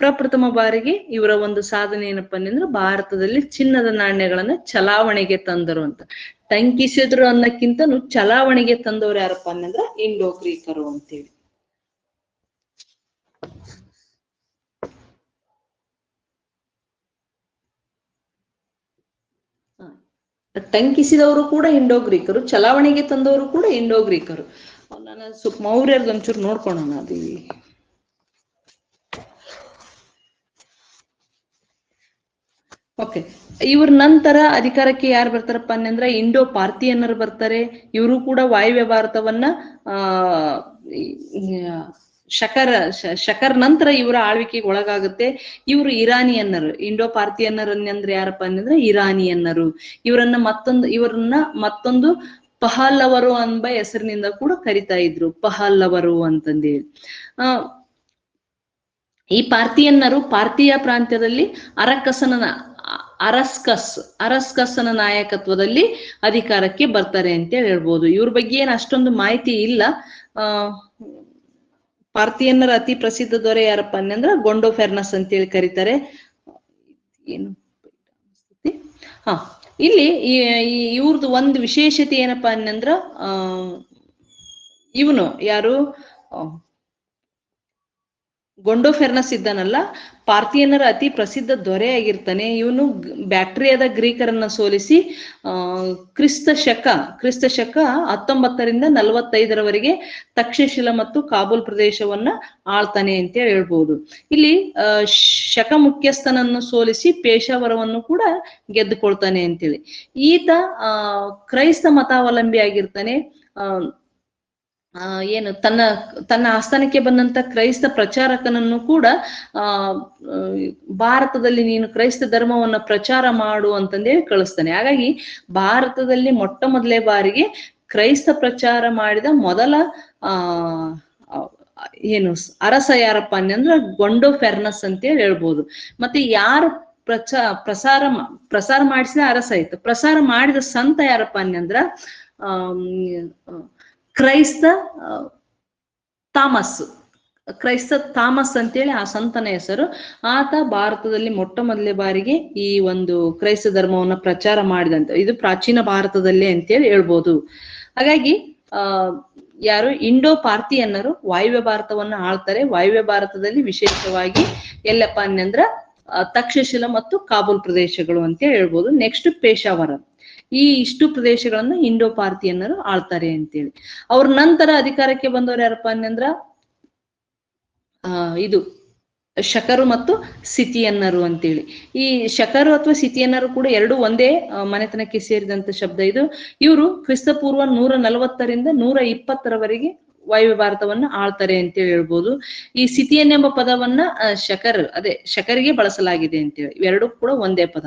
ಪ್ರಪ್ರಥಮ ಬಾರಿಗೆ ಇವರ ಒಂದು ಸಾಧನೆ ಏನಪ್ಪಾ ಅಂದ್ರೆ ಭಾರತದಲ್ಲಿ ಚಿನ್ನದ ನಾಣ್ಯಗಳನ್ನ ಚಲಾವಣೆಗೆ ತಂದರು ಅಂತ. ಟಂಕಿಸಿದ್ರು ಅನ್ನಕ್ಕಿಂತನೂ ಚಲಾವಣೆಗೆ ತಂದವರು ಯಾರಪ್ಪ ಅಂದ್ರೆ ಇಂಡೋ ಗ್ರೀಕರು ಅಂತೇಳಿ. ಟಂಕಿಸಿದವರು ಕೂಡ ಇಂಡೋ ಗ್ರೀಕರು, ಚಲಾವಣೆಗೆ ತಂದವರು ಕೂಡ ಇಂಡೋ ಗ್ರೀಕರು. ನಾನು ಸ್ವಲ್ಪ ಮೌರ್ಯರ್ದು ಒಂಚೂರು ನೋಡ್ಕೊಳ್ಳೋಣ. ಅದು ಓಕೆ, ಇವ್ರ ನಂತರ ಅಧಿಕಾರಕ್ಕೆ ಯಾರು ಬರ್ತಾರಪ್ಪ ಅಂದ್ರೆ ಇಂಡೋ ಪಾರ್ಥಿಯನ್ನರು ಬರ್ತಾರೆ. ಇವರು ಕೂಡ ವಾಯುವ್ಯ ಭಾರತವನ್ನ ಶಕರ್ ನಂತರ ಇವರ ಆಳ್ವಿಕೆಗೆ ಒಳಗಾಗುತ್ತೆ. ಇವರು ಇರಾನಿಯನ್ನರು. ಇಂಡೋ ಪಾರ್ಥಿಯನ್ನರು ಅಂದ್ರೆ ಯಾರಪ್ಪ ಅಂದ್ರೆ ಇರಾನಿಯನ್ನರು. ಇವರನ್ನ ಮತ್ತೊಂದು ಪಹಲ್ಲವರು ಎಂಬ ಹೆಸರಿನಿಂದ ಕೂಡ ಕರಿತಾ ಇದ್ರು, ಪಹಲ್ಲವರು ಅಂತಂದೇಳಿ. ಈ ಪಾರ್ಥಿಯನ್ನರು ಪಾರ್ಥಿಯ ಪ್ರಾಂತ್ಯದಲ್ಲಿ ಅರಸ್ಕಸ್ನ ನಾಯಕತ್ವದಲ್ಲಿ ಅಧಿಕಾರಕ್ಕೆ ಬರ್ತಾರೆ ಅಂತ ಹೇಳ್ಬೋದು. ಇವ್ರ ಬಗ್ಗೆ ಏನ್ ಅಷ್ಟೊಂದು ಮಾಹಿತಿ ಇಲ್ಲ. ಪಾರ್ಥಿಯನ್ನರ ಅತಿ ಪ್ರಸಿದ್ಧ ದೊರೆ ಯಾರಪ್ಪ ಅಂದ್ರೆ ಗೊಂಡೋಫೆರ್ನಸ್ ಅಂತೇಳಿ ಕರೀತಾರೆ. ಏನು ಇಲ್ಲಿ ಇವ್ರದ್ದು ಒಂದು ವಿಶೇಷತೆ ಏನಪ್ಪಾ ಅನ್ನಂದ್ರ ಇವನು ಯಾರು ಗೊಂಡೋಫೆರ್ನಸ್ ಇದ್ದಾನಲ್ಲ, ಪಾರ್ಥಿಯನ್ನರ ಅತಿ ಪ್ರಸಿದ್ಧ ದೊರೆ ಆಗಿರ್ತಾನೆ. ಇವನು ಬ್ಯಾಕ್ಟ್ರಿಯಾದ ಗ್ರೀಕರನ್ನ ಸೋಲಿಸಿ ಕ್ರಿಸ್ತ ಶಕ 19ರಿಂದ 45ರವರೆಗೆ ತಕ್ಷಶಿಲ ಮತ್ತು ಕಾಬೂಲ್ ಪ್ರದೇಶವನ್ನ ಆಳ್ತಾನೆ ಅಂತ ಹೇಳ್ಬೋದು. ಇಲ್ಲಿ ಶಕ ಮುಖ್ಯಸ್ಥನನ್ನು ಸೋಲಿಸಿ ಪೇಶಾವರವನ್ನು ಕೂಡ ಗೆದ್ದುಕೊಳ್ತಾನೆ ಅಂತೇಳಿ. ಈತ ಕ್ರೈಸ್ತ ಮತಾವಲಂಬಿ ಆಗಿರ್ತಾನೆ. ಏನು ತನ್ನ ಆಸ್ಥಾನಕ್ಕೆ ಬಂದಂತ ಕ್ರೈಸ್ತ ಪ್ರಚಾರಕನನ್ನು ಕೂಡ ಭಾರತದಲ್ಲಿ ನೀನು ಕ್ರೈಸ್ತ ಧರ್ಮವನ್ನ ಪ್ರಚಾರ ಮಾಡು ಅಂತಂದೇಳಿ ಕಳಿಸ್ತಾನೆ. ಹಾಗಾಗಿ ಭಾರತದಲ್ಲಿ ಮೊದಲೇ ಬಾರಿಗೆ ಕ್ರೈಸ್ತ ಪ್ರಚಾರ ಮಾಡಿದ ಮೊದಲ ಅರಸ ಯಾರಪ್ಪ ಅಂದ್ರೆ ಗೊಂಡೋಫೆರ್ನಸ್ ಅಂತೇಳಿ ಹೇಳ್ಬೋದು. ಮತ್ತೆ ಯಾರು ಪ್ರಸಾರ ಮಾಡಿಸಿದ ಅರಸ ಆಯ್ತು, ಪ್ರಸಾರ ಮಾಡಿದ ಸಂತ ಯಾರಪ್ಪ ಅಂದ್ರ ಕ್ರೈಸ್ತ ಥಾಮಸ್ ಅಂತೇಳಿ ಆ ಸಂತನ ಹೆಸರು. ಆತ ಭಾರತದಲ್ಲಿ ಮೊದಲೇ ಬಾರಿಗೆ ಈ ಒಂದು ಕ್ರೈಸ್ತ ಧರ್ಮವನ್ನ ಪ್ರಚಾರ ಮಾಡಿದಂತ, ಇದು ಪ್ರಾಚೀನ ಭಾರತದಲ್ಲೇ ಅಂತೇಳಿ ಹೇಳ್ಬೋದು. ಹಾಗಾಗಿ ಯಾರು ಇಂಡೋ ಪಾರ್ಥಿಯನ್ನರು ವಾಯುವ್ಯ ಭಾರತವನ್ನ ಆಳ್ತಾರೆ. ವಾಯುವ್ಯ ಭಾರತದಲ್ಲಿ ವಿಶೇಷವಾಗಿ ಎಲ್ಲಪ್ಪ ಅಂದ್ರ ತಕ್ಷಶಿಲ ಮತ್ತು ಕಾಬೂಲ್ ಪ್ರದೇಶಗಳು ಅಂತ ಹೇಳ್ಬೋದು. ನೆಕ್ಸ್ಟ್ ಪೇಶಾವರ. ಈ ಇಷ್ಟು ಪ್ರದೇಶಗಳನ್ನ ಇಂಡೋ ಪಾರ್ಥಿಯನ್ನರು ಆಳ್ತಾರೆ ಅಂತೇಳಿ. ಅವ್ರ ನಂತರ ಅಧಿಕಾರಕ್ಕೆ ಬಂದವರು ಯಾರಪ್ಪ ಅಂದ್ರ ಇದು ಶಕರು ಮತ್ತು ಸಿಥಿಯನ್ನರು ಅಂತೇಳಿ. ಈ ಶಕರು ಅಥವಾ ಸಿಥಿಯನ್ನರು ಕೂಡ ಎರಡು ಒಂದೇ ಮನೆತನಕ್ಕೆ ಸೇರಿದಂತ ಶಬ್ದ ಇದು. ಇವರು ಕ್ರಿಸ್ತಪೂರ್ವ 140ರಿಂದ 120ರವರೆಗೆ ವಾಯುವ್ಯ ಭಾರತವನ್ನ ಆಳ್ತಾರೆ ಅಂತೇಳಿ ಹೇಳ್ಬೋದು. ಈ ಸಿಥಿಯನ್ ಎಂಬ ಪದವನ್ನ ಶಕರಿಗೆ ಬಳಸಲಾಗಿದೆ ಅಂತೇಳಿ. ಇವೆರಡು ಕೂಡ ಒಂದೇ ಪದ.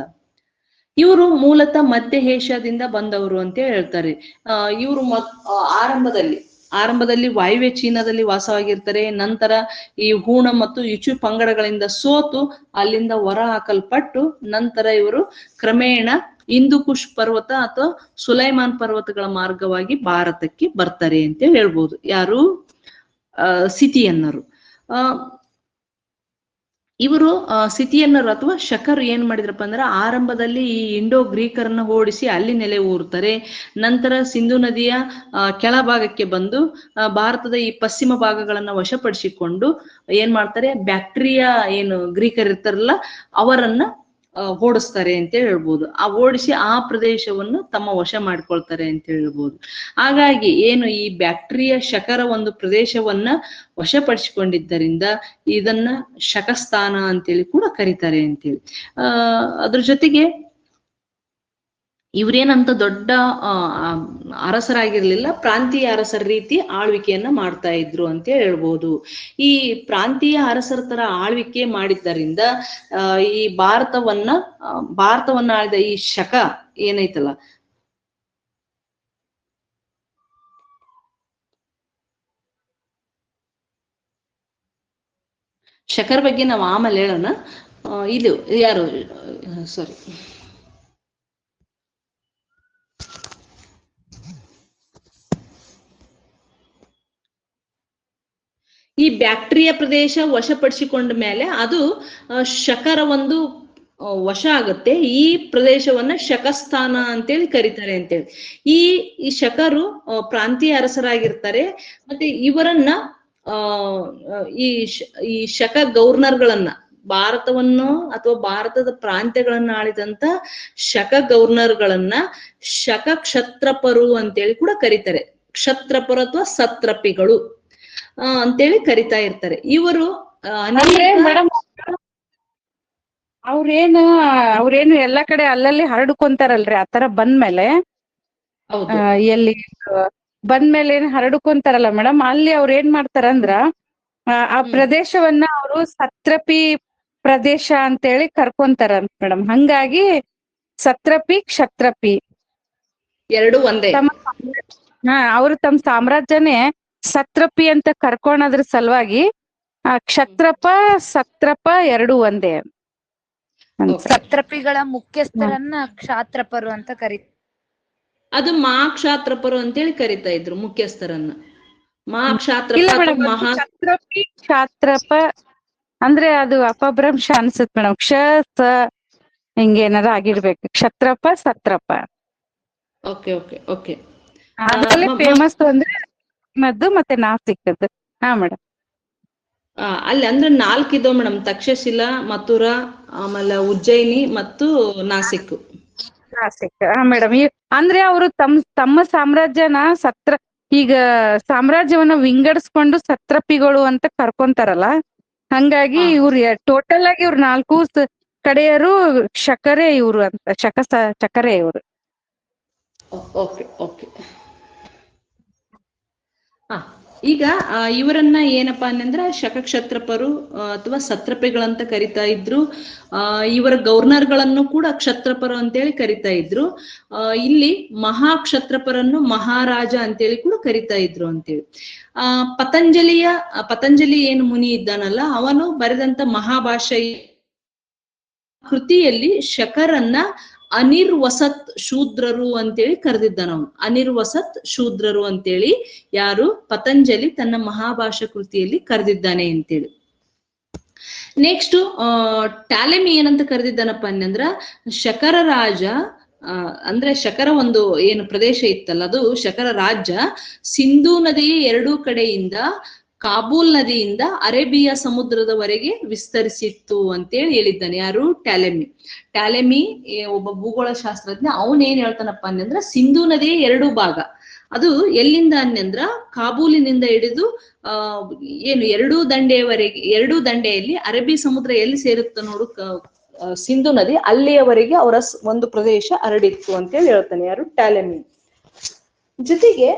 ಇವರು ಮೂಲತಃ ಮಧ್ಯ ಏಷ್ಯಾದಿಂದ ಬಂದವರು ಅಂತ ಹೇಳ್ತಾರೆ. ಇವರು ಆರಂಭದಲ್ಲಿ ವಾಯುವ್ಯ ಚೀನಾದಲ್ಲಿ ವಾಸವಾಗಿರ್ತಾರೆ. ನಂತರ ಈ ಹೂಣ ಮತ್ತು ಇಚು ಪಂಗಡಗಳಿಂದ ಸೋತು ಅಲ್ಲಿಂದ ಹೊರ ಹಾಕಲ್ಪಟ್ಟು ನಂತರ ಇವರು ಕ್ರಮೇಣ ಹಿಂದೂಕುಷ್ ಪರ್ವತ ಅಥವಾ ಸುಲೈಮಾನ್ ಪರ್ವತಗಳ ಮಾರ್ಗವಾಗಿ ಭಾರತಕ್ಕೆ ಬರ್ತಾರೆ ಅಂತ ಹೇಳ್ಬೋದು. ಯಾರು ಸಿಥಿಯನ್ನರು. ಇವರು ಸಿಥಿಯನ್ನರು ಅಥವಾ ಶಕರು ಏನ್ ಮಾಡಿದ್ರಪ್ಪ ಅಂದ್ರೆ ಆರಂಭದಲ್ಲಿ ಈ ಇಂಡೋ ಗ್ರೀಕರನ್ನ ಓಡಿಸಿ ಅಲ್ಲಿ ನೆಲೆ ಊರ್ತಾರೆ. ನಂತರ ಸಿಂಧು ನದಿಯ ಕೆಳಭಾಗಕ್ಕೆ ಬಂದು ಭಾರತದ ಈ ಪಶ್ಚಿಮ ಭಾಗಗಳನ್ನ ವಶಪಡಿಸಿಕೊಂಡು ಏನ್ ಮಾಡ್ತಾರೆ, ಬ್ಯಾಕ್ಟ್ರಿಯಾ ಏನು ಗ್ರೀಕರ್ ಇರ್ತಾರಲ್ಲ ಅವರನ್ನ ಓಡಿಸ್ತಾರೆ ಅಂತ ಹೇಳ್ಬೋದು. ಓಡಿಸಿ ಆ ಪ್ರದೇಶವನ್ನು ತಮ್ಮ ವಶ ಮಾಡ್ಕೊಳ್ತಾರೆ ಅಂತ ಹೇಳ್ಬೋದು. ಹಾಗಾಗಿ ಏನು ಈ ಬ್ಯಾಕ್ಟೀರಿಯಾ ಶಕರ ಒಂದು ಪ್ರದೇಶವನ್ನ ವಶಪಡಿಸಿಕೊಂಡಿದ್ದರಿಂದ ಇದನ್ನ ಶಕಸ್ಥಾನ ಅಂತೇಳಿ ಕೂಡ ಕರೀತಾರೆ ಅಂತೇಳಿ. ಅದ್ರ ಜೊತೆಗೆ ಇವ್ರೇನಂತ ದೊಡ್ಡ ಅರಸರಾಗಿರ್ಲಿಲ್ಲ, ಪ್ರಾಂತೀಯ ಅರಸರ ರೀತಿ ಆಳ್ವಿಕೆಯನ್ನ ಮಾಡ್ತಾ ಇದ್ರು ಅಂತ ಹೇಳ್ಬೋದು. ಈ ಪ್ರಾಂತೀಯ ಅರಸರ ತರ ಆಳ್ವಿಕೆ ಮಾಡಿದ್ದರಿಂದ ಈ ಭಾರತವನ್ನ ಆಳಿದ ಈ ಶಕ ಏನೈತಲ್ಲ, ಶಕರ ಬಗ್ಗೆ ನಾವು ಆಮೇಲೆ ಹೇಳೋಣ. ಇದು ಯಾರು ಸಾರಿ ಈ ಬ್ಯಾಕ್ಟೀರಿಯಾ ಪ್ರದೇಶ ವಶಪಡಿಸಿಕೊಂಡ ಮೇಲೆ ಅದು ಶಕರ ಒಂದು ವಶ ಆಗುತ್ತೆ. ಈ ಪ್ರದೇಶವನ್ನ ಶಕಸ್ಥಾನ ಅಂತೇಳಿ ಕರೀತಾರೆ ಅಂತೇಳಿ. ಈ ಶಕರು ಪ್ರಾಂತೀಯ ಅರಸರಾಗಿರ್ತಾರೆ. ಮತ್ತೆ ಇವರನ್ನ ಈ ಶಕ ಗವರ್ನರ್ಗಳನ್ನ, ಭಾರತವನ್ನು ಅಥವಾ ಭಾರತದ ಪ್ರಾಂತ್ಯಗಳನ್ನ ಆಳಿದಂತ ಶಕ ಗವರ್ನರ್ಗಳನ್ನ ಶಕ ಕ್ಷತ್ರಪರು ಅಂತೇಳಿ ಕೂಡ ಕರೀತಾರೆ. ಕ್ಷತ್ರಪರು ಅಥವಾ ಸತ್ರಪಿಗಳು ಅಂತೇಳಿ ಕರಿತಾ ಇರ್ತಾರೆ. ಇವರು ಅವ್ರೇನು ಎಲ್ಲಾ ಕಡೆ ಅಲ್ಲಲ್ಲಿ ಹರಡ್ಕೊಂತಾರಲ್ರಿ, ಆತರ ಬಂದ್ಮೇಲೆ ಎಲ್ಲಿ ಬಂದ್ಮೇಲೆ ಏನ್ ಹರಡ್ಕೊಂತಾರಲ್ಲ ಮೇಡಮ್, ಅಲ್ಲಿ ಅವ್ರ ಏನ್ ಮಾಡ್ತಾರಂದ್ರ ಆ ಪ್ರದೇಶವನ್ನ ಅವರು ಸತ್ರಪಿ ಪ್ರದೇಶ ಅಂತೇಳಿ ಕರ್ಕೊಂತಾರ ಮೇಡಮ್. ಹಂಗಾಗಿ ಸತ್ರಪಿ ಕ್ಷತ್ರಪಿ ಎರಡು ಒಂದೇ. ಅವ್ರು ತಮ್ಮ ಸಾಮ್ರಾಜ್ಯನೇ ಸತ್ರಪಿ ಅಂತ ಕರ್ಕೊಳೋದ್ರ ಸಲುವಾಗಿ ಕ್ಷತ್ರಪ ಸತ್ರಪ ಎರಡು ಒಂದೇ. ಸತ್ರಪಿಗಳ ಮುಖ್ಯಸ್ಥರನ್ನ ಕ್ಷಾತ್ರಪರು ಅಂತ ಕರೀತಾರೆ. ಅದು ಮಹಾಕ್ಷಾತ್ರಪರು ಅಂತೇಳಿ ಕರಿತಾ ಇದ್ರು ಮುಖ್ಯಸ್ಥರನ್ನ. ಕ್ಷತ್ರಪಿ ಕ್ಷಾತ್ರಪ ಅಂದ್ರೆ ಅದು ಅಪಭ್ರಂಶ ಅನ್ಸುತ್ತೆ ಮೇಡಮ್. ಕ್ಷ ಸ ಹಿಂಗೇನಾರ ಆಗಿರ್ಬೇಕು. ಕ್ಷತ್ರಪ ಸತ್ರಪ. Okay okay okay. ಅದ್ರಲ್ಲಿ ಫೇಮಸ್ ಅಂದ್ರೆ ಮದ್ದು ಮತ್ತೆ ನಾಸಿಕದ್ದು. ಹಾ ಮೇಡಮ್. ಅಲ್ಲಿ ಅಂದ್ರೆ 4 ಇದಾವ ಮೇಡಮ್: ತಕ್ಷಶಿಲಾ, ಮಥುರಾ, ಆಮೇಲೆ ಉಜ್ಜಯಿನಿ ಮತ್ತು ನಾಸಿಕ್. ಹಾ ಮೇಡಮ್. ಅಂದ್ರೆ ಅವರು ತಮ್ಮ ಸಾಮ್ರಾಜ್ಯನ ಈಗ ಸಾಮ್ರಾಜ್ಯವನ್ನ ವಿಂಗಡಿಸ್ಕೊಂಡು ಸತ್ರಪಿಗಳು ಅಂತ ಕರ್ಕೊಂತಾರಲ್ಲ, ಹಂಗಾಗಿ ಇವ್ರು ಟೋಟಲ್ ಆಗಿ ಇವ್ರು 4 ಕಡೆಯರು ಶಕರೇ ಇವ್ರು ಅಂತ, ಚಕರೇ ಇವ್ರು. Okay okay. ಈಗ ಇವರನ್ನ ಏನಪ್ಪಾ ಅಂದ್ರೆ ಶಕಕ್ಷತ್ರಪರು ಅಥವಾ ಸತ್ರಪಿಗಳಂತ ಕರಿತಾ ಇದ್ರು. ಇವರ ಗವರ್ನರ್ಗಳನ್ನು ಕೂಡ ಕ್ಷತ್ರಪರು ಅಂತೇಳಿ ಕರಿತಾ ಇದ್ರು. ಇಲ್ಲಿ ಮಹಾಕ್ಷತ್ರಪರನ್ನು ಮಹಾರಾಜ ಅಂತೇಳಿ ಕೂಡ ಕರಿತಾ ಇದ್ರು ಅಂತೇಳಿ. ಪತಂಜಲಿ ಏನು ಮುನಿ ಇದ್ದಾನಲ್ಲ, ಅವನು ಬರೆದಂತ ಮಹಾಭಾಷ್ಯ ಕೃತಿಯಲ್ಲಿ ಶಕರನ್ನ ಅನಿರ್ವಸತ್ ಶೂದ್ರರು ಅಂತೇಳಿ ಕರೆದಿದ್ದಾನ ಅವನು. ಅನಿರ್ವಸತ್ ಶೂದ್ರರು ಅಂತೇಳಿ ಯಾರು ಪತಂಜಲಿ ತನ್ನ ಮಹಾಭಾಷ್ಯ ಕೃತಿಯಲ್ಲಿ ಕರೆದಿದ್ದಾನೆ ಅಂತೇಳಿ. ನೆಕ್ಸ್ಟ್ ಟ್ಯಾಲೆಮಿ ಏನಂತ ಕರೆದಿದ್ದಾನಪ್ಪ ಅಂದ್ರ, ಶಕರ ರಾಜ ಅಂದ್ರೆ ಶಕರ ಒಂದು ಏನು ಪ್ರದೇಶ ಇತ್ತಲ್ಲ, ಅದು ಶಕರ ರಾಜ್ಯ ಸಿಂಧೂ ನದಿಯ 2 ಕಡೆಯಿಂದ ಕಾಬೂಲ್ ನದಿಯಿಂದ ಅರೇಬಿಯಾ ಸಮುದ್ರದವರೆಗೆ ವಿಸ್ತರಿಸಿತ್ತು ಅಂತೇಳಿ ಹೇಳಿದ್ದಾನೆ. ಯಾರು? ಟ್ಯಾಲೆಮಿ ಒಬ್ಬ ಭೂಗೋಳ ಶಾಸ್ತ್ರಜ್ಞ. ಅವನೇನ್ ಹೇಳ್ತಾನಪ್ಪ ಅಂದ್ರೆ, ಸಿಂಧೂ ನದಿಯ 2 ಭಾಗ, ಅದು ಎಲ್ಲಿಂದ ಅನ್ನಂದ್ರ ಕಾಬೂಲಿನಿಂದ ಹಿಡಿದು ಏನು 2 ದಂಡೆಯವರೆಗೆ, 2 ದಂಡೆಯಲ್ಲಿ ಅರಬ್ಬಿ ಸಮುದ್ರ ಎಲ್ಲಿ ಸೇರುತ್ತೆ ನೋಡು ಸಿಂಧೂ ನದಿ, ಅಲ್ಲಿಯವರೆಗೆ ಅವರ ಒಂದು ಪ್ರದೇಶ ಹರಡಿತ್ತು ಅಂತೇಳಿ ಹೇಳ್ತಾನೆ. ಯಾರು? ಟ್ಯಾಲೆಮಿ. ಜೊತೆಗೆ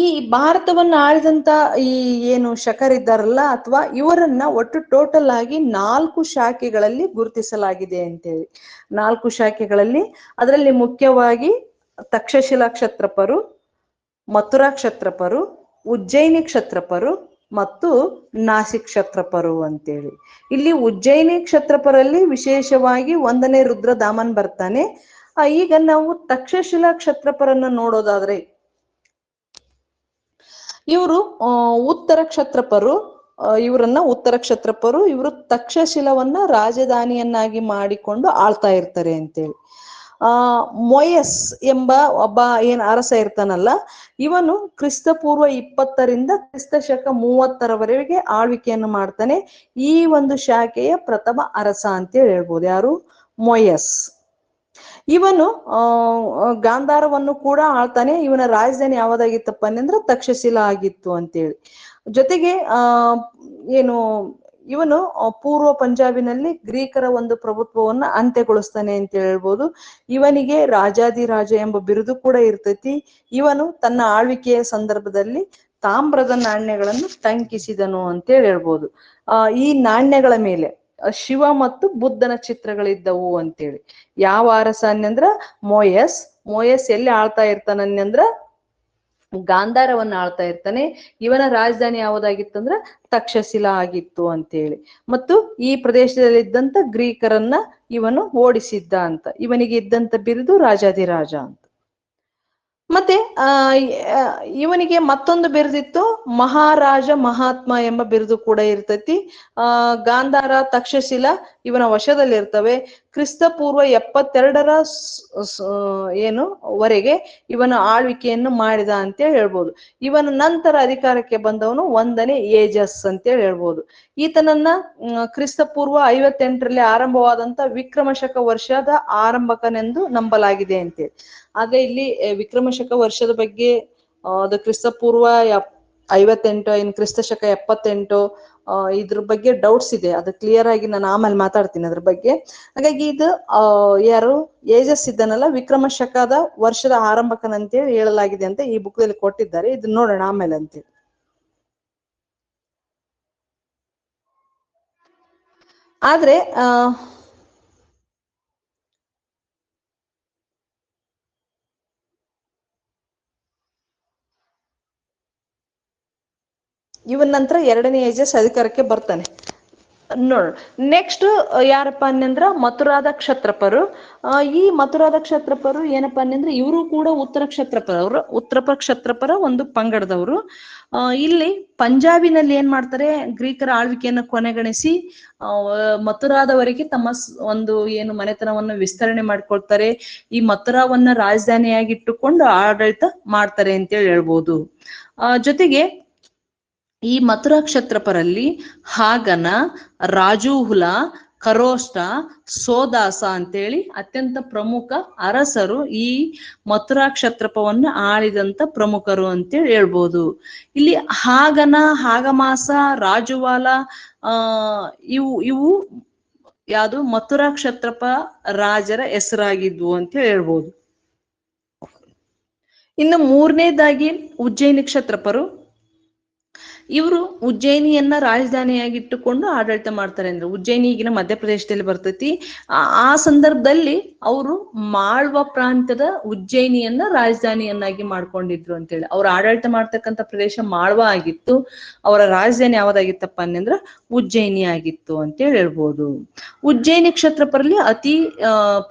ಈ ಭಾರತವನ್ನ ಆಳಿದಂತ ಈ ಏನು ಶಕರ್ ಇದ್ದಾರಲ್ಲ, ಅಥವಾ ಇವರನ್ನ ಒಟ್ಟು ಟೋಟಲ್ ಆಗಿ 4 ಶಾಖೆಗಳಲ್ಲಿ ಗುರುತಿಸಲಾಗಿದೆ ಅಂತೇಳಿ. 4 ಶಾಖೆಗಳಲ್ಲಿ, ಅದರಲ್ಲಿ ಮುಖ್ಯವಾಗಿ ತಕ್ಷಶಿಲಾ ಕ್ಷತ್ರಪರು, ಮಥುರಾ ಕ್ಷತ್ರಪರು, ಉಜ್ಜಯಿನಿ ಕ್ಷತ್ರಪರು ಮತ್ತು ನಾಸಿಕ್ ಕ್ಷತ್ರಪರು ಅಂತೇಳಿ. ಇಲ್ಲಿ ಉಜ್ಜಯಿನಿ ಕ್ಷತ್ರಪರಲ್ಲಿ ವಿಶೇಷವಾಗಿ 1ನೇ ರುದ್ರದಾಮನ್ ಬರ್ತಾನೆ. ಈಗ ನಾವು ತಕ್ಷಶಿಲಾ ಕ್ಷತ್ರಪರನ್ನ ನೋಡೋದಾದ್ರೆ, ಇವರು ಉತ್ತರ ಕ್ಷತ್ರಪರು. ಇವರು ತಕ್ಷಶಿಲವನ್ನ ರಾಜಧಾನಿಯನ್ನಾಗಿ ಮಾಡಿಕೊಂಡು ಆಳ್ತಾ ಇರ್ತಾರೆ ಅಂತೇಳಿ. ಮೊಯಸ್ ಎಂಬ ಒಬ್ಬ ಏನ್ ಅರಸ ಇರ್ತಾನಲ್ಲ, ಇವನು ಕ್ರಿಸ್ತಪೂರ್ವ 20ರಿಂದ ಕ್ರಿಸ್ತಶಕ 30ರವರೆಗೆ ಆಳ್ವಿಕೆಯನ್ನು ಮಾಡ್ತಾನೆ. ಈ ಒಂದು ಶಾಖೆಯ ಪ್ರಥಮ ಅರಸ ಅಂತ ಹೇಳ್ಬೋದು. ಯಾರು? ಮೊಯಸ್. ಇವನು ಗಾಂಧಾರವನ್ನು ಕೂಡ ಆಳ್ತಾನೆ. ಇವನ ರಾಜಧಾನಿ ಯಾವ್ದಾಗಿತ್ತಪ್ಪ ಅಂದ್ರೆ ತಕ್ಷಶಿಲಾ ಆಗಿತ್ತು ಅಂತೇಳಿ. ಜೊತೆಗೆ ಏನು ಇವನು ಪೂರ್ವ ಪಂಜಾಬಿನಲ್ಲಿ ಗ್ರೀಕರ ಒಂದು ಪ್ರಭುತ್ವವನ್ನ ಅಂತ್ಯಗೊಳಿಸ್ತಾನೆ ಅಂತ ಹೇಳ್ಬೋದು. ಇವನಿಗೆ ರಾಜಾದಿರಾಜ ಎಂಬ ಬಿರುದು ಕೂಡ ಇರ್ತೈತಿ. ಇವನು ತನ್ನ ಆಳ್ವಿಕೆಯ ಸಂದರ್ಭದಲ್ಲಿ ತಾಮ್ರದ ನಾಣ್ಯಗಳನ್ನು ಟಂಕಿಸಿದನು ಅಂತೇಳಿ ಹೇಳ್ಬೋದು. ಈ ನಾಣ್ಯಗಳ ಮೇಲೆ ಶಿವ ಮತ್ತು ಬುದ್ಧನ ಚಿತ್ರಗಳಿದ್ದವು ಅಂತೇಳಿ. ಯಾವ ಅರಸ ಅನ್ನಂದ್ರ ಮೊಯಸ್. ಮೊಯಸ್ ಎಲ್ಲಿ ಆಳ್ತಾ ಇರ್ತಾನಂದ್ರ ಗಾಂಧಾರವನ್ನ ಆಳ್ತಾ ಇರ್ತಾನೆ. ಇವನ ರಾಜಧಾನಿ ಯಾವುದಾಗಿತ್ತಂದ್ರ ತಕ್ಷಶಿಲಾ ಆಗಿತ್ತು ಅಂತೇಳಿ. ಮತ್ತು ಈ ಪ್ರದೇಶದಲ್ಲಿದ್ದಂತ ಗ್ರೀಕರನ್ನ ಇವನು ಓಡಿಸಿದ್ದ ಅಂತ. ಇವನಿಗೆ ಇದ್ದಂತ ಬಿರುದು ರಾಜಾದಿರಾಜ ಅಂತ. ಮತ್ತೆ ಇವನಿಗೆ ಮತ್ತೊಂದು ಬಿರುದಿತ್ತು, ಮಹಾರಾಜ ಮಹಾತ್ಮ ಎಂಬ ಬಿರುದು ಕೂಡ ಇರ್ತೈತಿ. ಗಾಂಧಾರ, ತಕ್ಷಶಿಲಾ ಇವನ ವಶದಲ್ಲಿ ಇರ್ತವೆ. ಕ್ರಿಸ್ತಪೂರ್ವ 72ರ ವರೆಗೆ ಇವನ ಆಳ್ವಿಕೆಯನ್ನು ಮಾಡಿದ ಅಂತ ಹೇಳ್ಬೋದು. ಇವನ ನಂತರ ಅಧಿಕಾರಕ್ಕೆ ಬಂದವನು 1ನೇ ಏಜಸ್ ಅಂತೇಳಿ ಹೇಳ್ಬೋದು. ಈತನನ್ನ ಕ್ರಿಸ್ತಪೂರ್ವ 58ರಲ್ಲಿ ಆರಂಭವಾದಂತ ವಿಕ್ರಮಶಕ ವರ್ಷದ ಆರಂಭಕನೆಂದು ನಂಬಲಾಗಿದೆ ಅಂತೇಳಿ. ಆದ್ರೆ ಇಲ್ಲಿ ವಿಕ್ರಮಶಕ ವರ್ಷದ ಬಗ್ಗೆ ಅದು ಕ್ರಿಸ್ತಪೂರ್ವ 58 ಇನ್ ಕ್ರಿಸ್ತಶಕ 78 ಇದ್ರ ಬಗ್ಗೆ ಡೌಟ್ಸ್ ಇದೆ. ಅದು ಕ್ಲಿಯರ್ ಆಗಿ ನಾನು ಆಮೇಲೆ ಮಾತಾಡ್ತೀನಿ ಅದ್ರ ಬಗ್ಗೆ. ಹಾಗಾಗಿ ಇದು ಯಾರು ಏಜಸ್ ಇದ್ದಾನಲ್ಲ, ವಿಕ್ರಮ ಶಕದ ವರ್ಷದ ಆರಂಭಕನಂತೇಳಿ ಹೇಳಲಾಗಿದೆ ಅಂತ ಈ ಬುಕ್ದಲ್ಲಿ ಕೊಟ್ಟಿದ್ದಾರೆ. ಇದನ್ನ ನೋಡೋಣ ಆಮೇಲೆ ಅಂತೇಳಿ. ಆದ್ರೆ ಇವನ್ ನಂತರ 2ನೇ ಏಜಸ್ ಅಧಿಕಾರಕ್ಕೆ ಬರ್ತಾನೆ. ನೋಡ ನೆಕ್ಸ್ಟ್ ಯಾರಪ್ಪ ಅನ್ನಂದ್ರ ಮಥುರಾದ ಕ್ಷತ್ರಪರು. ಈ ಮಥುರಾದ ಕ್ಷತ್ರಪರು ಏನಪ್ಪಾ ಅನ್ನಂದ್ರೆ ಇವರು ಕೂಡ ಉತ್ತರ ಕ್ಷತ್ರಪರ ಒಂದು ಪಂಗಡದವರು. ಇಲ್ಲಿ ಪಂಜಾಬಿನಲ್ಲಿ ಏನ್ ಮಾಡ್ತಾರೆ, ಗ್ರೀಕರ ಆಳ್ವಿಕೆಯನ್ನು ಕೊನೆಗಣಿಸಿ ಮಥುರಾದವರೆಗೆ ತಮ್ಮ ಒಂದು ಏನು ಮನೆತನವನ್ನು ವಿಸ್ತರಣೆ ಮಾಡ್ಕೊಳ್ತಾರೆ. ಈ ಮಥುರಾವನ್ನ ರಾಜಧಾನಿಯಾಗಿಟ್ಟುಕೊಂಡು ಆಡಳಿತ ಮಾಡ್ತಾರೆ ಅಂತೇಳಿ ಹೇಳ್ಬೋದು. ಜೊತೆಗೆ ಈ ಮಥುರಾ ಕ್ಷತ್ರಪರಲ್ಲಿ ಹಾಗನ, ರಾಜೂಹುಲ, ಖರೋಷ್ಟ, ಸೋದಾಸ ಅಂತೇಳಿ ಅತ್ಯಂತ ಪ್ರಮುಖ ಅರಸರು ಈ ಮಥುರಾ ಕ್ಷತ್ರಪವನ್ನ ಆಳಿದಂತ ಪ್ರಮುಖರು ಅಂತೇಳಿ ಹೇಳ್ಬೋದು. ಇಲ್ಲಿ ಹಾಗನ, ಹಾಗಮಾಸ, ರಾಜುವಾಲ ಇವು ಯಾವುದು ಮಥುರಾ ಕ್ಷತ್ರಪ ರಾಜರ ಹೆಸರಾಗಿದ್ವು ಅಂತ ಹೇಳ್ಬೋದು. ಇನ್ನು 3ನೇದಾಗಿ ಉಜ್ಜಯಿನಿ ಕ್ಷತ್ರಪರು. ಇವರು ಉಜ್ಜಯಿನಿಯನ್ನ ರಾಜಧಾನಿಯಾಗಿಟ್ಟುಕೊಂಡು ಆಡಳಿತ ಮಾಡ್ತಾರೆ. ಅಂದ್ರೆ ಉಜ್ಜಯಿನಿ ಈಗಿನ ಮಧ್ಯಪ್ರದೇಶದಲ್ಲಿ ಬರ್ತೈತಿ. ಆ ಸಂದರ್ಭದಲ್ಲಿ ಅವರು ಮಾಳ್ವ ಪ್ರಾಂತ್ಯದ ಉಜ್ಜಯಿನಿಯನ್ನ ರಾಜಧಾನಿಯನ್ನಾಗಿ ಮಾಡ್ಕೊಂಡಿದ್ರು ಅಂತೇಳಿ. ಅವ್ರು ಆಡಳಿತ ಮಾಡ್ತಕ್ಕಂಥ ಪ್ರದೇಶ ಮಾಳ್ವ ಆಗಿತ್ತು. ಅವರ ರಾಜಧಾನಿ ಯಾವ್ದಾಗಿತ್ತಪ್ಪ ಅನ್ನಂದ್ರ ಉಜ್ಜಯಿನಿ ಆಗಿತ್ತು ಅಂತೇಳಿ ಹೇಳ್ಬೋದು. ಉಜ್ಜಯಿನಿ ಕ್ಷತ್ರಪರಲ್ಲಿ ಅತಿ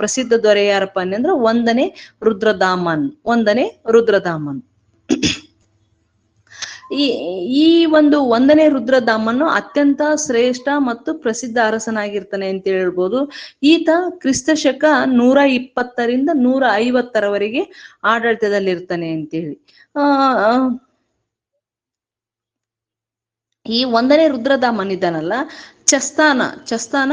ಪ್ರಸಿದ್ಧ ದೊರೆ ಯಾರಪ್ಪ ಅನ್ನಂದ್ರ 1ನೇ ರುದ್ರದಾಮನ್. ಈ ಒಂದು 1ನೇ ರುದ್ರದಾಮನು ಅತ್ಯಂತ ಶ್ರೇಷ್ಠ ಮತ್ತು ಪ್ರಸಿದ್ಧ ಅರಸನಾಗಿರ್ತಾನೆ ಅಂತ ಹೇಳ್ಬೋದು. ಈತ ಕ್ರಿಸ್ತಶಕ 120ರಿಂದ 150ರವರೆಗೆ ಆಡಳಿತದಲ್ಲಿರ್ತಾನೆ ಅಂತೇಳಿ. ಈ 1ನೇ ರುದ್ರದಾಮನ್ ಇದ್ದಾನಲ್ಲ, ಚಸ್ತಾನ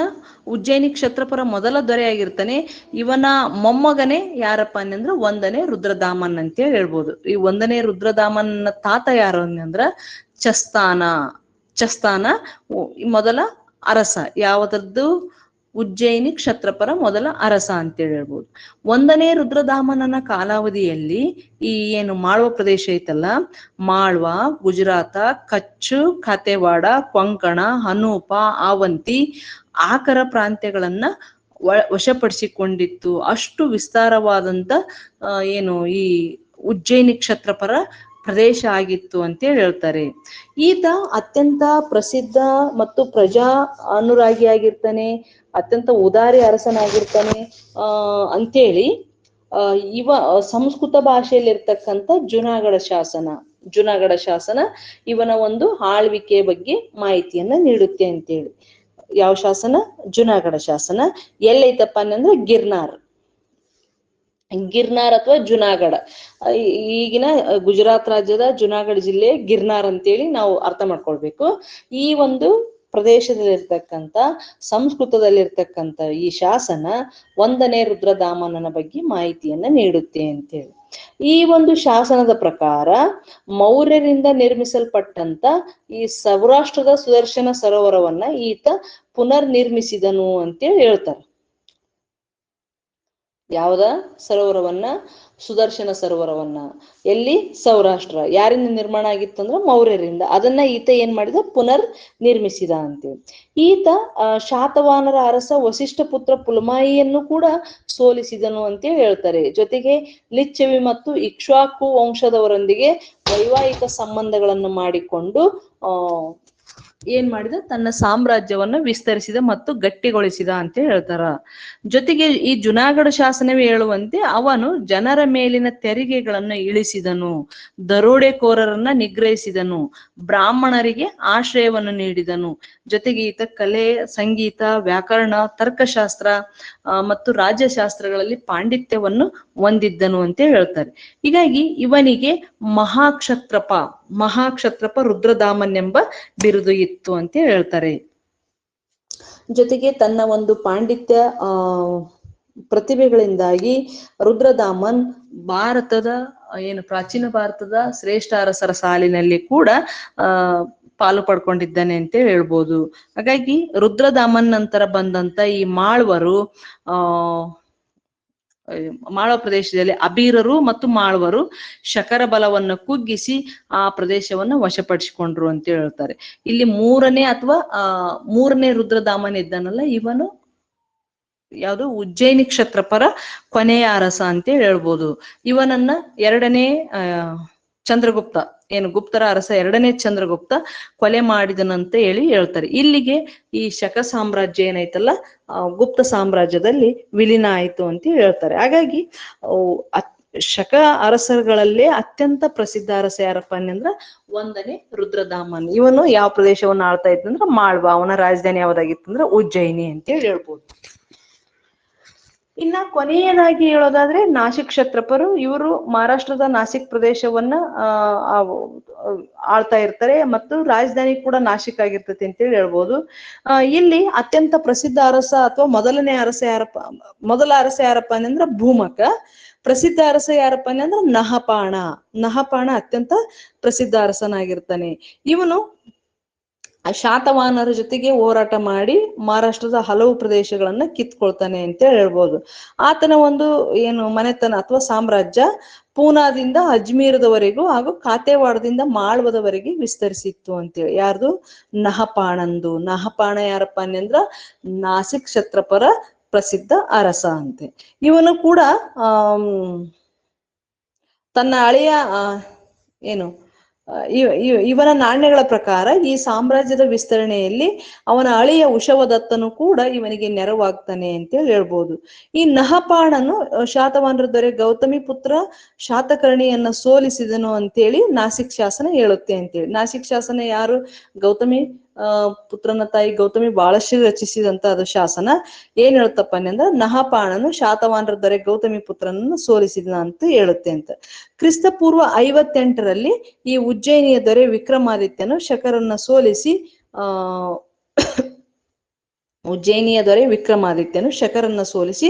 ಉಜ್ಜಯಿನಿ ಕ್ಷತ್ರಪರ ಮೊದಲ ದೊರೆಯಾಗಿರ್ತಾನೆ. ಇವನ ಮೊಮ್ಮಗನೇ ಯಾರಪ್ಪ ಅನ್ನಂದ್ರ 1ನೇ ರುದ್ರದಾಮನ್ ಅಂತೇಳಿ ಹೇಳ್ಬೋದು. ಈ 1ನೇ ರುದ್ರದಾಮನ್ ತಾತ ಯಾರು ಅನ್ನಂದ್ರ ಚಸ್ತಾನ ಮೊದಲ ಅರಸ. ಯಾವದದ್ದು? ಉಜ್ಜಯಿನಿ ಕ್ಷತ್ರಪರ ಮೊದಲ ಅರಸ ಅಂತೇಳಿ ಹೇಳ್ಬೋದು. 1ನೇ ರುದ್ರದಾಮನನ ಕಾಲಾವಧಿಯಲ್ಲಿ ಈ ಏನು ಮಾಳ್ವ ಪ್ರದೇಶ ಐತಲ್ಲ, ಮಾಳ್ವ, ಗುಜರಾತ, ಕಚ್ಚು, ಖಾತೆವಾಡ, ಕೊಂಕಣ, ಹನೂಪ, ಆವಂತಿ, ಆಕರ ಪ್ರಾಂತ್ಯಗಳನ್ನ ವಶಪಡಿಸಿಕೊಂಡಿತ್ತು. ಅಷ್ಟು ವಿಸ್ತಾರವಾದಂತ ಏನು ಈ ಉಜ್ಜಯಿನಿ ಕ್ಷತ್ರಪರ ಪ್ರದೇಶ ಆಗಿತ್ತು ಅಂತೇಳಿ ಹೇಳ್ತಾರೆ. ಈತ ಅತ್ಯಂತ ಪ್ರಸಿದ್ಧ ಮತ್ತು ಪ್ರಜಾ ಅನುರಾಗಿಯಾಗಿರ್ತಾನೆ, ಅತ್ಯಂತ ಉದಾರಿ ಅರಸನಾಗಿರ್ತಾನೆ ಅಂತೇಳಿ ಇವ ಸಂಸ್ಕೃತ ಭಾಷೆಯಲ್ಲಿ ಇರ್ತಕ್ಕಂಥ ಜುನಾಗಢ ಶಾಸನ ಇವನ ಒಂದು ಆಳ್ವಿಕೆ ಬಗ್ಗೆ ಮಾಹಿತಿಯನ್ನ ನೀಡುತ್ತೆ ಅಂತೇಳಿ. ಯಾವ ಶಾಸನ? ಜುನಾಗಢ ಶಾಸನ. ಎಲ್ಲೈತಪ್ಪ ಅನ್ನಂದ್ರೆ ಗಿರ್ನಾರ್. ಗಿರ್ನಾರ್ ಅಥವಾ ಜುನಾಗಢ. ಈಗಿನ ಗುಜರಾತ್ ರಾಜ್ಯದ ಜುನಾಗಢ ಜಿಲ್ಲೆ ಗಿರ್ನಾರ್ ಅಂತೇಳಿ ನಾವು ಅರ್ಥ ಮಾಡ್ಕೊಳ್ಬೇಕು. ಈ ಒಂದು ಪ್ರದೇಶದಲ್ಲಿರ್ತಕ್ಕಂಥ ಸಂಸ್ಕೃತದಲ್ಲಿರ್ತಕ್ಕಂಥ ಈ ಶಾಸನ 1ನೇ ರುದ್ರದಾಮನನ ಬಗ್ಗೆ ಮಾಹಿತಿಯನ್ನ ನೀಡುತ್ತೆ ಅಂತೇಳಿ. ಈ ಒಂದು ಶಾಸನದ ಪ್ರಕಾರ ಮೌರ್ಯರಿಂದ ನಿರ್ಮಿಸಲ್ಪಟ್ಟಂತ ಈ ಸೌರಾಷ್ಟ್ರದ ಸುದರ್ಶನ ಸರೋವರವನ್ನ ಈತ ಪುನರ್ ನಿರ್ಮಿಸಿದನು ಅಂತೇಳಿ ಹೇಳ್ತಾರೆ. ಯಾವ್ದ ಸರೋವರವನ್ನ? ಸುದರ್ಶನ ಸರೋವರವನ್ನ. ಎಲ್ಲಿ? ಸೌರಾಷ್ಟ್ರ. ಯಾರಿಂದ ನಿರ್ಮಾಣ ಆಗಿತ್ತು ಅಂದ್ರೆ ಮೌರ್ಯರಿಂದ. ಅದನ್ನ ಈತ ಏನ್ ಮಾಡಿದ? ಪುನರ್ ನಿರ್ಮಿಸಿದ ಅಂತೇಳಿ. ಈತ ಶಾತವಾಹನರ ಅರಸ ವಸಿಷ್ಠ ಪುತ್ರ ಪುಲಮಾಯಿಯನ್ನು ಕೂಡ ಸೋಲಿಸಿದನು ಅಂತೇಳಿ ಹೇಳ್ತಾರೆ. ಜೊತೆಗೆ ಲಿಚ್ಛವಿ ಮತ್ತು ಇಕ್ಷ್ವಾಕು ವಂಶದವರೊಂದಿಗೆ ವೈವಾಹಿಕ ಸಂಬಂಧಗಳನ್ನು ಮಾಡಿಕೊಂಡು ಏನ್ ಮಾಡಿದ? ತನ್ನ ಸಾಮ್ರಾಜ್ಯವನ್ನ ವಿಸ್ತರಿಸಿದ ಮತ್ತು ಗಟ್ಟಿಗೊಳಿಸಿದ ಅಂತ ಹೇಳ್ತಾರ. ಜೊತೆಗೆ ಈ ಜುನಾಗಢ ಶಾಸನವೇ ಹೇಳುವಂತೆ ಅವನು ಜನರ ಮೇಲಿನ ತೆರಿಗೆಗಳನ್ನು ಇಳಿಸಿದನು, ದರೋಡೆಕೋರರನ್ನ ನಿಗ್ರಹಿಸಿದನು, ಬ್ರಾಹ್ಮಣರಿಗೆ ಆಶ್ರಯವನ್ನು ನೀಡಿದನು. ಜೊತೆಗೆ ಈತ ಕಲೆ, ಸಂಗೀತ, ವ್ಯಾಕರಣ, ತರ್ಕಶಾಸ್ತ್ರ ಮತ್ತು ರಾಜ್ಯಶಾಸ್ತ್ರಗಳಲ್ಲಿ ಪಾಂಡಿತ್ಯವನ್ನು ಹೊಂದಿದ್ದನು ಅಂತ ಹೇಳ್ತಾರೆ. ಹೀಗಾಗಿ ಇವನಿಗೆ ಮಹಾಕ್ಷತ್ರಪ ರುದ್ರದಾಮನ್ ಎಂಬ ಬಿರುದು ಇತ್ತು ಅಂತ ಹೇಳ್ತಾರೆ. ಜೊತೆಗೆ ತನ್ನ ಒಂದು ಪಾಂಡಿತ್ಯ ಪ್ರತಿಭೆಗಳಿಂದಾಗಿ ರುದ್ರದಾಮನ್ ಭಾರತದ ಪ್ರಾಚೀನ ಭಾರತದ ಶ್ರೇಷ್ಠ ಅರಸರ ಸಾಲಿನಲ್ಲಿ ಕೂಡ ಪಾಲು ಪಡ್ಕೊಂಡಿದ್ದಾನೆ ಅಂತ ಹೇಳ್ಬೋದು. ಹಾಗಾಗಿ ರುದ್ರದಾಮನ್ ನಂತರ ಬಂದಂತ ಈ ಮಾಳ್ವರು ಮಾಳ್ವ ಪ್ರದೇಶದಲ್ಲಿ ಅಬೀರರು ಮತ್ತು ಮಾಳ್ವರು ಶಕರ ಬಲವನ್ನು ಕುಗ್ಗಿಸಿ ಆ ಪ್ರದೇಶವನ್ನ ವಶಪಡಿಸಿಕೊಂಡ್ರು ಅಂತ ಹೇಳ್ತಾರೆ. ಇಲ್ಲಿ ಮೂರನೇ ರುದ್ರದಾಮನ್ ಇದ್ದಾನಲ್ಲ, ಇವನು ಯಾವುದು? ಉಜ್ಜಯಿನಿ ಕ್ಷತ್ರಪರ ಕೊನೆಯ ಅರಸ ಅಂತ ಹೇಳ್ಬೋದು. ಇವನನ್ನ 2ನೇ ಚಂದ್ರಗುಪ್ತ, ಗುಪ್ತರ ಅರಸ 2ನೇ ಚಂದ್ರಗುಪ್ತ ಕೊಲೆ ಮಾಡಿದನಂತ ಹೇಳ್ತಾರೆ. ಇಲ್ಲಿಗೆ ಈ ಶಕ ಸಾಮ್ರಾಜ್ಯ ಏನೈತಲ್ಲ, ಗುಪ್ತ ಸಾಮ್ರಾಜ್ಯದಲ್ಲಿ ವಿಲೀನ ಆಯ್ತು ಅಂತ ಹೇಳ್ತಾರೆ. ಹಾಗಾಗಿ ಶಕ ಅರಸರುಗಳಲ್ಲೇ ಅತ್ಯಂತ ಪ್ರಸಿದ್ಧ ಅರಸ ಯಾರಪ್ಪ ಅಂದ್ರ 1ನೇ ರುದ್ರದಾಮನ್. ಇವನು ಯಾವ ಪ್ರದೇಶವನ್ನ ಆಳ್ತಾ ಇತ್ತಂದ್ರ ಮಾಳ್ವ. ಅವನ ರಾಜಧಾನಿ ಯಾವ್ದಾಗಿತ್ತಂದ್ರ ಉಜ್ಜಯಿನಿ ಅಂತ ಹೇಳ್ಬೋದು. ಇನ್ನ ಕೊನೆಯದಾಗಿ ಹೇಳೋದಾದ್ರೆ ನಾಸಿಕ್ ಕ್ಷತ್ರಪರು. ಇವರು ಮಹಾರಾಷ್ಟ್ರದ ನಾಸಿಕ್ ಪ್ರದೇಶವನ್ನ ಆಳ್ತಾ ಇರ್ತಾರೆ ಮತ್ತು ರಾಜಧಾನಿ ಕೂಡ ನಾಸಿಕ್ ಆಗಿರ್ತೈತಿ ಅಂತೇಳಿ ಹೇಳ್ಬೋದು. ಇಲ್ಲಿ ಅತ್ಯಂತ ಪ್ರಸಿದ್ಧ ಅರಸ ಅಥವಾ ಮೊದಲ ಅರಸ ಯಾರಪ್ಪ ಅಂದ್ರೆ ಭೂಮಕ. ಪ್ರಸಿದ್ಧ ಅರಸ ಯಾರಪ್ಪ ಅಂದ್ರೆ ನಹಪಾಣ ಅತ್ಯಂತ ಪ್ರಸಿದ್ಧ ಅರಸನಾಗಿರ್ತಾನೆ. ಇವನು ಶಾತವಾಹನರ ಜೊತೆಗೆ ಹೋರಾಟ ಮಾಡಿ ಮಹಾರಾಷ್ಟ್ರದ ಹಲವು ಪ್ರದೇಶಗಳನ್ನ ಕಿತ್ಕೊಳ್ತಾನೆ ಅಂತ ಹೇಳ್ಬೋದು. ಆತನ ಒಂದು ಮನೆತನ ಅಥವಾ ಸಾಮ್ರಾಜ್ಯ ಪೂನಾದಿಂದ ಅಜ್ಮೀರದವರೆಗೂ ಹಾಗೂ ಕಾತೆವಾಡದಿಂದ ಮಾಳ್ವದವರೆಗೆ ವಿಸ್ತರಿಸಿತ್ತು ಅಂತೇಳಿ. ಯಾರ್ದು? ನಹಪಾಣಂದು. ನಹಪಾಣ ಯಾರಪ್ಪ ಅಂದ್ರ ನಾಸಿಕ್ ಕ್ಷತ್ರಪರ ಪ್ರಸಿದ್ಧ ಅರಸ ಅಂತೆ. ಇವನು ಕೂಡ ತನ್ನ ಹಳೆಯ ಇವನ ನಾಣ್ಯಗಳ ಪ್ರಕಾರ ಈ ಸಾಮ್ರಾಜ್ಯದ ವಿಸ್ತರಣೆಯಲ್ಲಿ ಅವನ ಹಳೆಯ ಉಷವದತ್ತನು ಕೂಡ ಇವನಿಗೆ ನೆರವಾಗ್ತಾನೆ ಅಂತೇಳಿ ಹೇಳ್ಬೋದು. ಈ ನಹಪಾಣನು ಶಾತವಾಹನರ ದೊರೆ ಗೌತಮಿ ಪುತ್ರ ಶಾತಕರ್ಣಿಯನ್ನ ಸೋಲಿಸಿದನು ಅಂತೇಳಿ ನಾಸಿಕ್ ಶಾಸನ ಹೇಳುತ್ತೆ ಅಂತೇಳಿ. ನಾಸಿಕ್ ಶಾಸನ ಯಾರು? ಗೌತಮಿ ಪುತ್ರನ ತಾಯಿ ಗೌತಮಿ ಬಹಳಷ್ಟು ರಚಿಸಿದಂತ ಅದು ಶಾಸನ. ಏನ್ ಹೇಳ್ತಪ್ಪ ಅಂದ್ರೆ ನಹಪಾಣನು ಶಾತವಾಹನರ ದೊರೆ ಗೌತಮಿ ಪುತ್ರನನ್ನು ಸೋಲಿಸಿದ ಅಂತ ಹೇಳುತ್ತೆ ಅಂತ. ಕ್ರಿಸ್ತಪೂರ್ವ 58ರಲ್ಲಿ ಈ ಉಜ್ಜಯಿನಿಯ ದೊರೆ ವಿಕ್ರಮಾದಿತ್ಯನು ಶಕರನ್ನ ಸೋಲಿಸಿ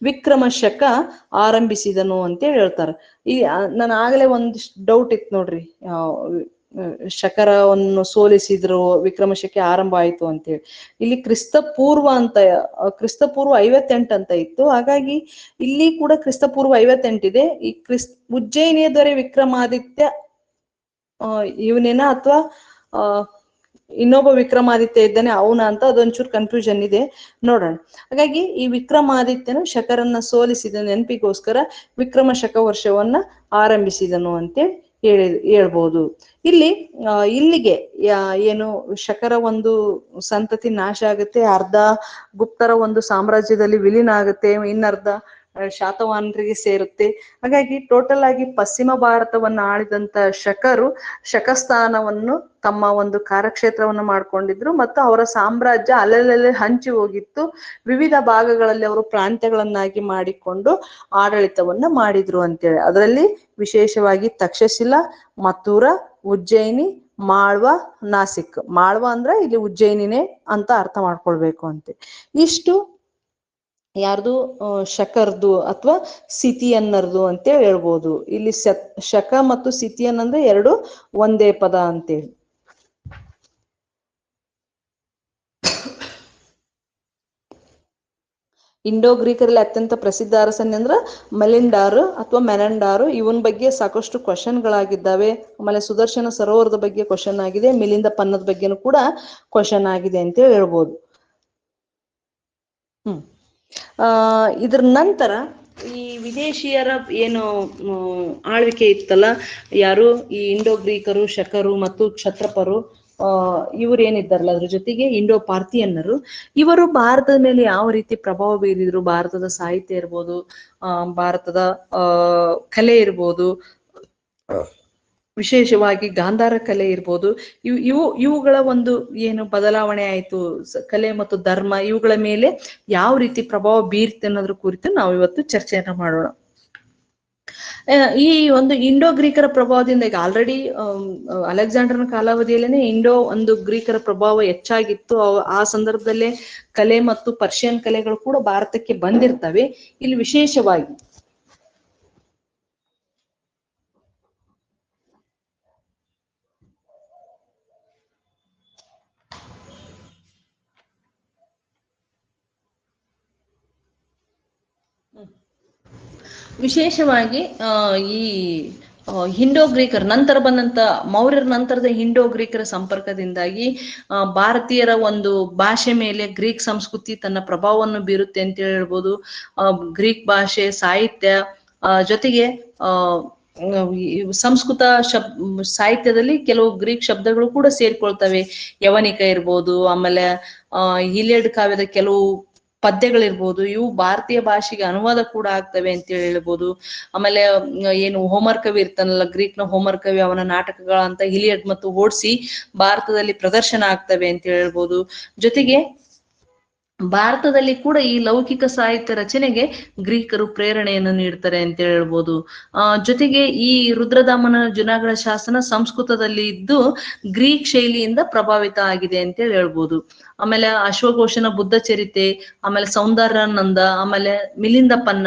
ವಿಕ್ರಮ ಶಕ ಆರಂಭಿಸಿದನು ಅಂತ ಹೇಳ್ತಾರೆ. ನಾನು ಆಗ್ಲೇ ಒಂದಿಷ್ಟು ಡೌಟ್ ಇತ್ತು ನೋಡ್ರಿ, ಶಕರವನ್ನು ಸೋಲಿಸಿದ್ರು, ವಿಕ್ರಮಶಕೆ ಆರಂಭ ಆಯ್ತು ಅಂತೇಳಿ. ಇಲ್ಲಿ ಕ್ರಿಸ್ತಪೂರ್ವ 58 ಅಂತ ಇತ್ತು. ಹಾಗಾಗಿ ಇಲ್ಲಿ ಕೂಡ ಕ್ರಿಸ್ತಪೂರ್ವ 58 ಇದೆ. ಈ ಉಜ್ಜಯಿನಿಯ ದೊರೆ ವಿಕ್ರಮಾದಿತ್ಯ ಇವನೇನ ಅಥವಾ ಇನ್ನೊಬ್ಬ ವಿಕ್ರಮಾದಿತ್ಯ ಇದ್ದಾನೆ ಅವನ ಅಂತ ಅದೊಂಚೂರು ಕನ್ಫ್ಯೂಷನ್ ಇದೆ, ನೋಡೋಣ. ಹಾಗಾಗಿ ಈ ವಿಕ್ರಮಾದಿತ್ಯನು ಶಕರನ್ನ ಸೋಲಿಸಿದ ನೆನಪಿಗೋಸ್ಕರ ವಿಕ್ರಮ ಶಕ ವರ್ಷವನ್ನ ಆರಂಭಿಸಿದನು ಅಂತೇಳಿ ಹೇಳ್ಬೋದು. ಇಲ್ಲಿಗೆ ಶಕರ ಒಂದು ಸಂತತಿ ನಾಶ ಆಗುತ್ತೆ, ಅರ್ಧ ಗುಪ್ತರ ಒಂದು ಸಾಮ್ರಾಜ್ಯದಲ್ಲಿ ವಿಲೀನ ಆಗುತ್ತೆ, ಇನ್ನರ್ಧ ಶಾತವಾಹನರಿಗೆ ಸೇರುತ್ತೆ. ಹಾಗಾಗಿ ಟೋಟಲ್ ಆಗಿ ಪಶ್ಚಿಮ ಭಾರತವನ್ನ ಆಳಿದಂತ ಶಕರು ಶಕಸ್ಥಾನವನ್ನು ತಮ್ಮ ಒಂದು ಕಾರ್ಯಕ್ಷೇತ್ರವನ್ನು ಮಾಡ್ಕೊಂಡಿದ್ರು ಮತ್ತು ಅವರ ಸಾಮ್ರಾಜ್ಯ ಅಲ್ಲಲ್ಲೇ ಹಂಚಿ ಹೋಗಿತ್ತು. ವಿವಿಧ ಭಾಗಗಳಲ್ಲಿ ಅವರು ಪ್ರಾಂತ್ಯಗಳನ್ನಾಗಿ ಮಾಡಿಕೊಂಡು ಆಡಳಿತವನ್ನ ಮಾಡಿದ್ರು ಅಂತೇಳಿ. ಅದರಲ್ಲಿ ವಿಶೇಷವಾಗಿ ತಕ್ಷಶಿಲಾ, ಮಥುರಾ, ಉಜ್ಜಯಿನಿ, ಮಾಳ್ವ, ನಾಸಿಕ್. ಮಾಳ್ವ ಅಂದ್ರೆ ಇಲ್ಲಿ ಉಜ್ಜಯಿನಿನೇ ಅಂತ ಅರ್ಥ ಮಾಡ್ಕೊಳ್ಬೇಕು ಅಂತೆ. ಇಷ್ಟು ಯಾರ್ದು ಶಕರ್ದು ಅಥವಾ ಸಿಥಿಯನ್ನರ್ದು ಅಂತೇಳಿ ಹೇಳ್ಬೋದು. ಇಲ್ಲಿ ಶಕ ಮತ್ತು ಸಿಥಿಯನ್ ಅಂದ್ರೆ ಎರಡು ಒಂದೇ ಪದ ಅಂತೇಳಿ. ಇಂಡೋ ಗ್ರೀಕರಲ್ಲಿ ಅತ್ಯಂತ ಪ್ರಸಿದ್ಧ ಅರಸನ್ ಅಂದ್ರ ಮೆಲಿಂಡಾರು ಅಥವಾ ಮೆನಂಡಾರು. ಇವನ್ ಬಗ್ಗೆ ಸಾಕಷ್ಟು ಕ್ವಶನ್ಗಳಾಗಿದ್ದಾವೆ. ಆಮೇಲೆ ಸುದರ್ಶನ ಸರೋವರದ ಬಗ್ಗೆ ಕ್ವಶನ್ ಆಗಿದೆ, ಮಿಲಿಂದ ಪನ್ನದ ಬಗ್ಗೆನೂ ಕೂಡ ಕ್ವಶನ್ ಆಗಿದೆ ಅಂತ ಹೇಳ್ಬೋದು. ಇದ್ರ ನಂತರ ಈ ವಿದೇಶಿಯರ ಏನು ಆಳ್ವಿಕೆ ಇತ್ತಲ್ಲ, ಯಾರು ಈ ಇಂಡೋ ಗ್ರೀಕರು, ಶಕರು ಮತ್ತು ಕ್ಷತ್ರಪರು, ಇವ್ರು ಏನಿದ್ದಾರಲ್ಲ, ಅದ್ರ ಜೊತೆಗೆ ಇಂಡೋ ಪಾರ್ಥಿಯನ್ನರು, ಇವರು ಭಾರತದ ಮೇಲೆ ಯಾವ ರೀತಿ ಪ್ರಭಾವ ಬೀರಿದ್ರು, ಭಾರತದ ಸಾಹಿತ್ಯ ಇರ್ಬೋದು, ಭಾರತದ ಕಲೆ ಇರ್ಬೋದು, ವಿಶೇಷವಾಗಿ ಗಾಂಧಾರ ಕಲೆ ಇರ್ಬೋದು, ಇವುಗಳ ಒಂದು ಏನು ಬದಲಾವಣೆ ಆಯ್ತು, ಕಲೆ ಮತ್ತು ಧರ್ಮ ಇವುಗಳ ಮೇಲೆ ಯಾವ ರೀತಿ ಪ್ರಭಾವ ಬೀರ್ತೆ ಅನ್ನೋದ್ರ ಕುರಿತು ನಾವು ಇವತ್ತು ಚರ್ಚೆಯನ್ನ ಮಾಡೋಣ. ಈ ಒಂದು ಇಂಡೋ ಗ್ರೀಕರ ಪ್ರಭಾವದಿಂದ ಈಗ ಆಲ್ರೆಡಿ ಅಲೆಕ್ಸಾಂಡರ್ನ ಕಾಲಾವಧಿಯಲ್ಲೇನೆ ಇಂಡೋ ಒಂದು ಗ್ರೀಕರ ಪ್ರಭಾವ ಹೆಚ್ಚಾಗಿತ್ತು. ಆ ಸಂದರ್ಭದಲ್ಲೇ ಕಲೆ ಮತ್ತು ಪರ್ಷಿಯನ್ ಕಲೆಗಳು ಕೂಡ ಭಾರತಕ್ಕೆ ಬಂದಿರ್ತವೆ. ಇಲ್ಲಿ ವಿಶೇಷವಾಗಿ ಈ ಹಿಂಡೋ ಗ್ರೀಕರ್ ನಂತರ ಬಂದಂತ ಮೌರ್ಯರ ನಂತರದ ಹಿಂಡೋ ಗ್ರೀಕರ ಸಂಪರ್ಕದಿಂದಾಗಿ ಭಾರತೀಯರ ಒಂದು ಭಾಷೆ ಮೇಲೆ ಗ್ರೀಕ್ ಸಂಸ್ಕೃತಿ ತನ್ನ ಪ್ರಭಾವವನ್ನು ಬೀರುತ್ತೆ ಅಂತ ಹೇಳ್ಬೋದು. ಗ್ರೀಕ್ ಭಾಷೆ, ಸಾಹಿತ್ಯ ಜೊತೆಗೆ ಸಂಸ್ಕೃತ ಸಾಹಿತ್ಯದಲ್ಲಿ ಕೆಲವು ಗ್ರೀಕ್ ಶಬ್ದಗಳು ಕೂಡ ಸೇರ್ಕೊಳ್ತವೆ. ಯವನಿಕ ಇರ್ಬೋದು, ಆಮೇಲೆ ಇಲಿಯಡ್ ಕಾವ್ಯದ ಕೆಲವು ಪದ್ಯಗಳಿರ್ಬೋದು, ಇವು ಭಾರತೀಯ ಭಾಷೆಗೆ ಅನುವಾದ ಕೂಡ ಆಗ್ತವೆ ಅಂತ ಹೇಳ್ಬೋದು. ಆಮೇಲೆ ಏನು ಹೋಮರ್ ಕವಿ ಇರ್ತಾನಲ್ಲ, ಗ್ರೀಕ್ ನ ಹೋಮರ್ ಕವಿ, ಅವನ ನಾಟಕಗಳಂತ ಇಲಿಯಡ್ ಮತ್ತು ಓಡಿಸಿ ಭಾರತದಲ್ಲಿ ಪ್ರದರ್ಶನ ಆಗ್ತವೆ ಅಂತ ಹೇಳ್ಬೋದು. ಜೊತೆಗೆ ಭಾರತದಲ್ಲಿ ಕೂಡ ಈ ಲೌಕಿಕ ಸಾಹಿತ್ಯ ರಚನೆಗೆ ಗ್ರೀಕರು ಪ್ರೇರಣೆಯನ್ನು ನೀಡ್ತಾರೆ ಅಂತ ಹೇಳ್ಬೋದು. ಜೊತೆಗೆ ಈ ರುದ್ರದಾಮನ ಜುನಾಗಢ ಶಾಸನ ಸಂಸ್ಕೃತದಲ್ಲಿ ಇದ್ದು ಗ್ರೀಕ್ ಶೈಲಿಯಿಂದ ಪ್ರಭಾವಿತ ಆಗಿದೆ ಅಂತ ಹೇಳ್ಬೋದು. ಆಮೇಲೆ ಅಶ್ವಘೋಷನ ಬುದ್ಧ ಚರಿತೆ, ಆಮೇಲೆ ಸೌಂದರ್ಯಾನಂದ, ಆಮೇಲೆ ಮಿಲಿಂದ ಪನ್ನ,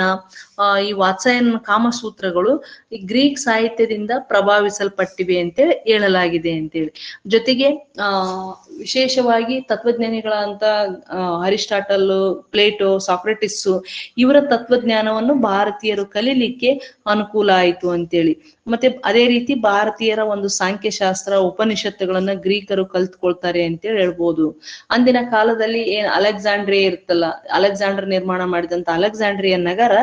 ಈ ವಾತ್ಸಾಯನ ಕಾಮಸೂತ್ರಗಳು ಈ ಗ್ರೀಕ್ ಸಾಹಿತ್ಯದಿಂದ ಪ್ರಭಾವಿಸಲ್ಪಟ್ಟಿವೆ ಅಂತೇಳಿ ಹೇಳಲಾಗಿದೆ ಅಂತೇಳಿ. ಜೊತೆಗೆ ವಿಶೇಷವಾಗಿ ತತ್ವಜ್ಞಾನಿಗಳಂತ ಅರಿಸ್ಟಾಟಲ್, ಪ್ಲೇಟೋ, ಸಾಕ್ರೆಟಿಸ್ ಇವರ ತತ್ವಜ್ಞಾನವನ್ನು ಭಾರತೀಯರು ಕಲೀಲಿಕ್ಕೆ ಅನುಕೂಲ ಆಯಿತು ಅಂತೇಳಿ. ಮತ್ತೆ ಅದೇ ರೀತಿ ಭಾರತೀಯರ ಒಂದು ಸಾಂಖ್ಯಶಾಸ್ತ್ರ, ಉಪನಿಷತ್ತುಗಳನ್ನ ಗ್ರೀಕರು ಕಲ್ತ್ಕೊಳ್ತಾರೆ ಅಂತೇಳಿ ಹೇಳ್ಬೋದು. ಅಂದಿನ ಕಾಲದಲ್ಲಿ ಏನ್ ಅಲೆಕ್ಸಾಂಡ್ರಿಯಾ ಇರುತ್ತಲ್ಲ, ಅಲೆಕ್ಸಾಂಡರ್ ನಿರ್ಮಾಣ ಮಾಡಿದಂತ ಅಲೆಕ್ಸಾಂಡ್ರಿಯಾ ನಗರ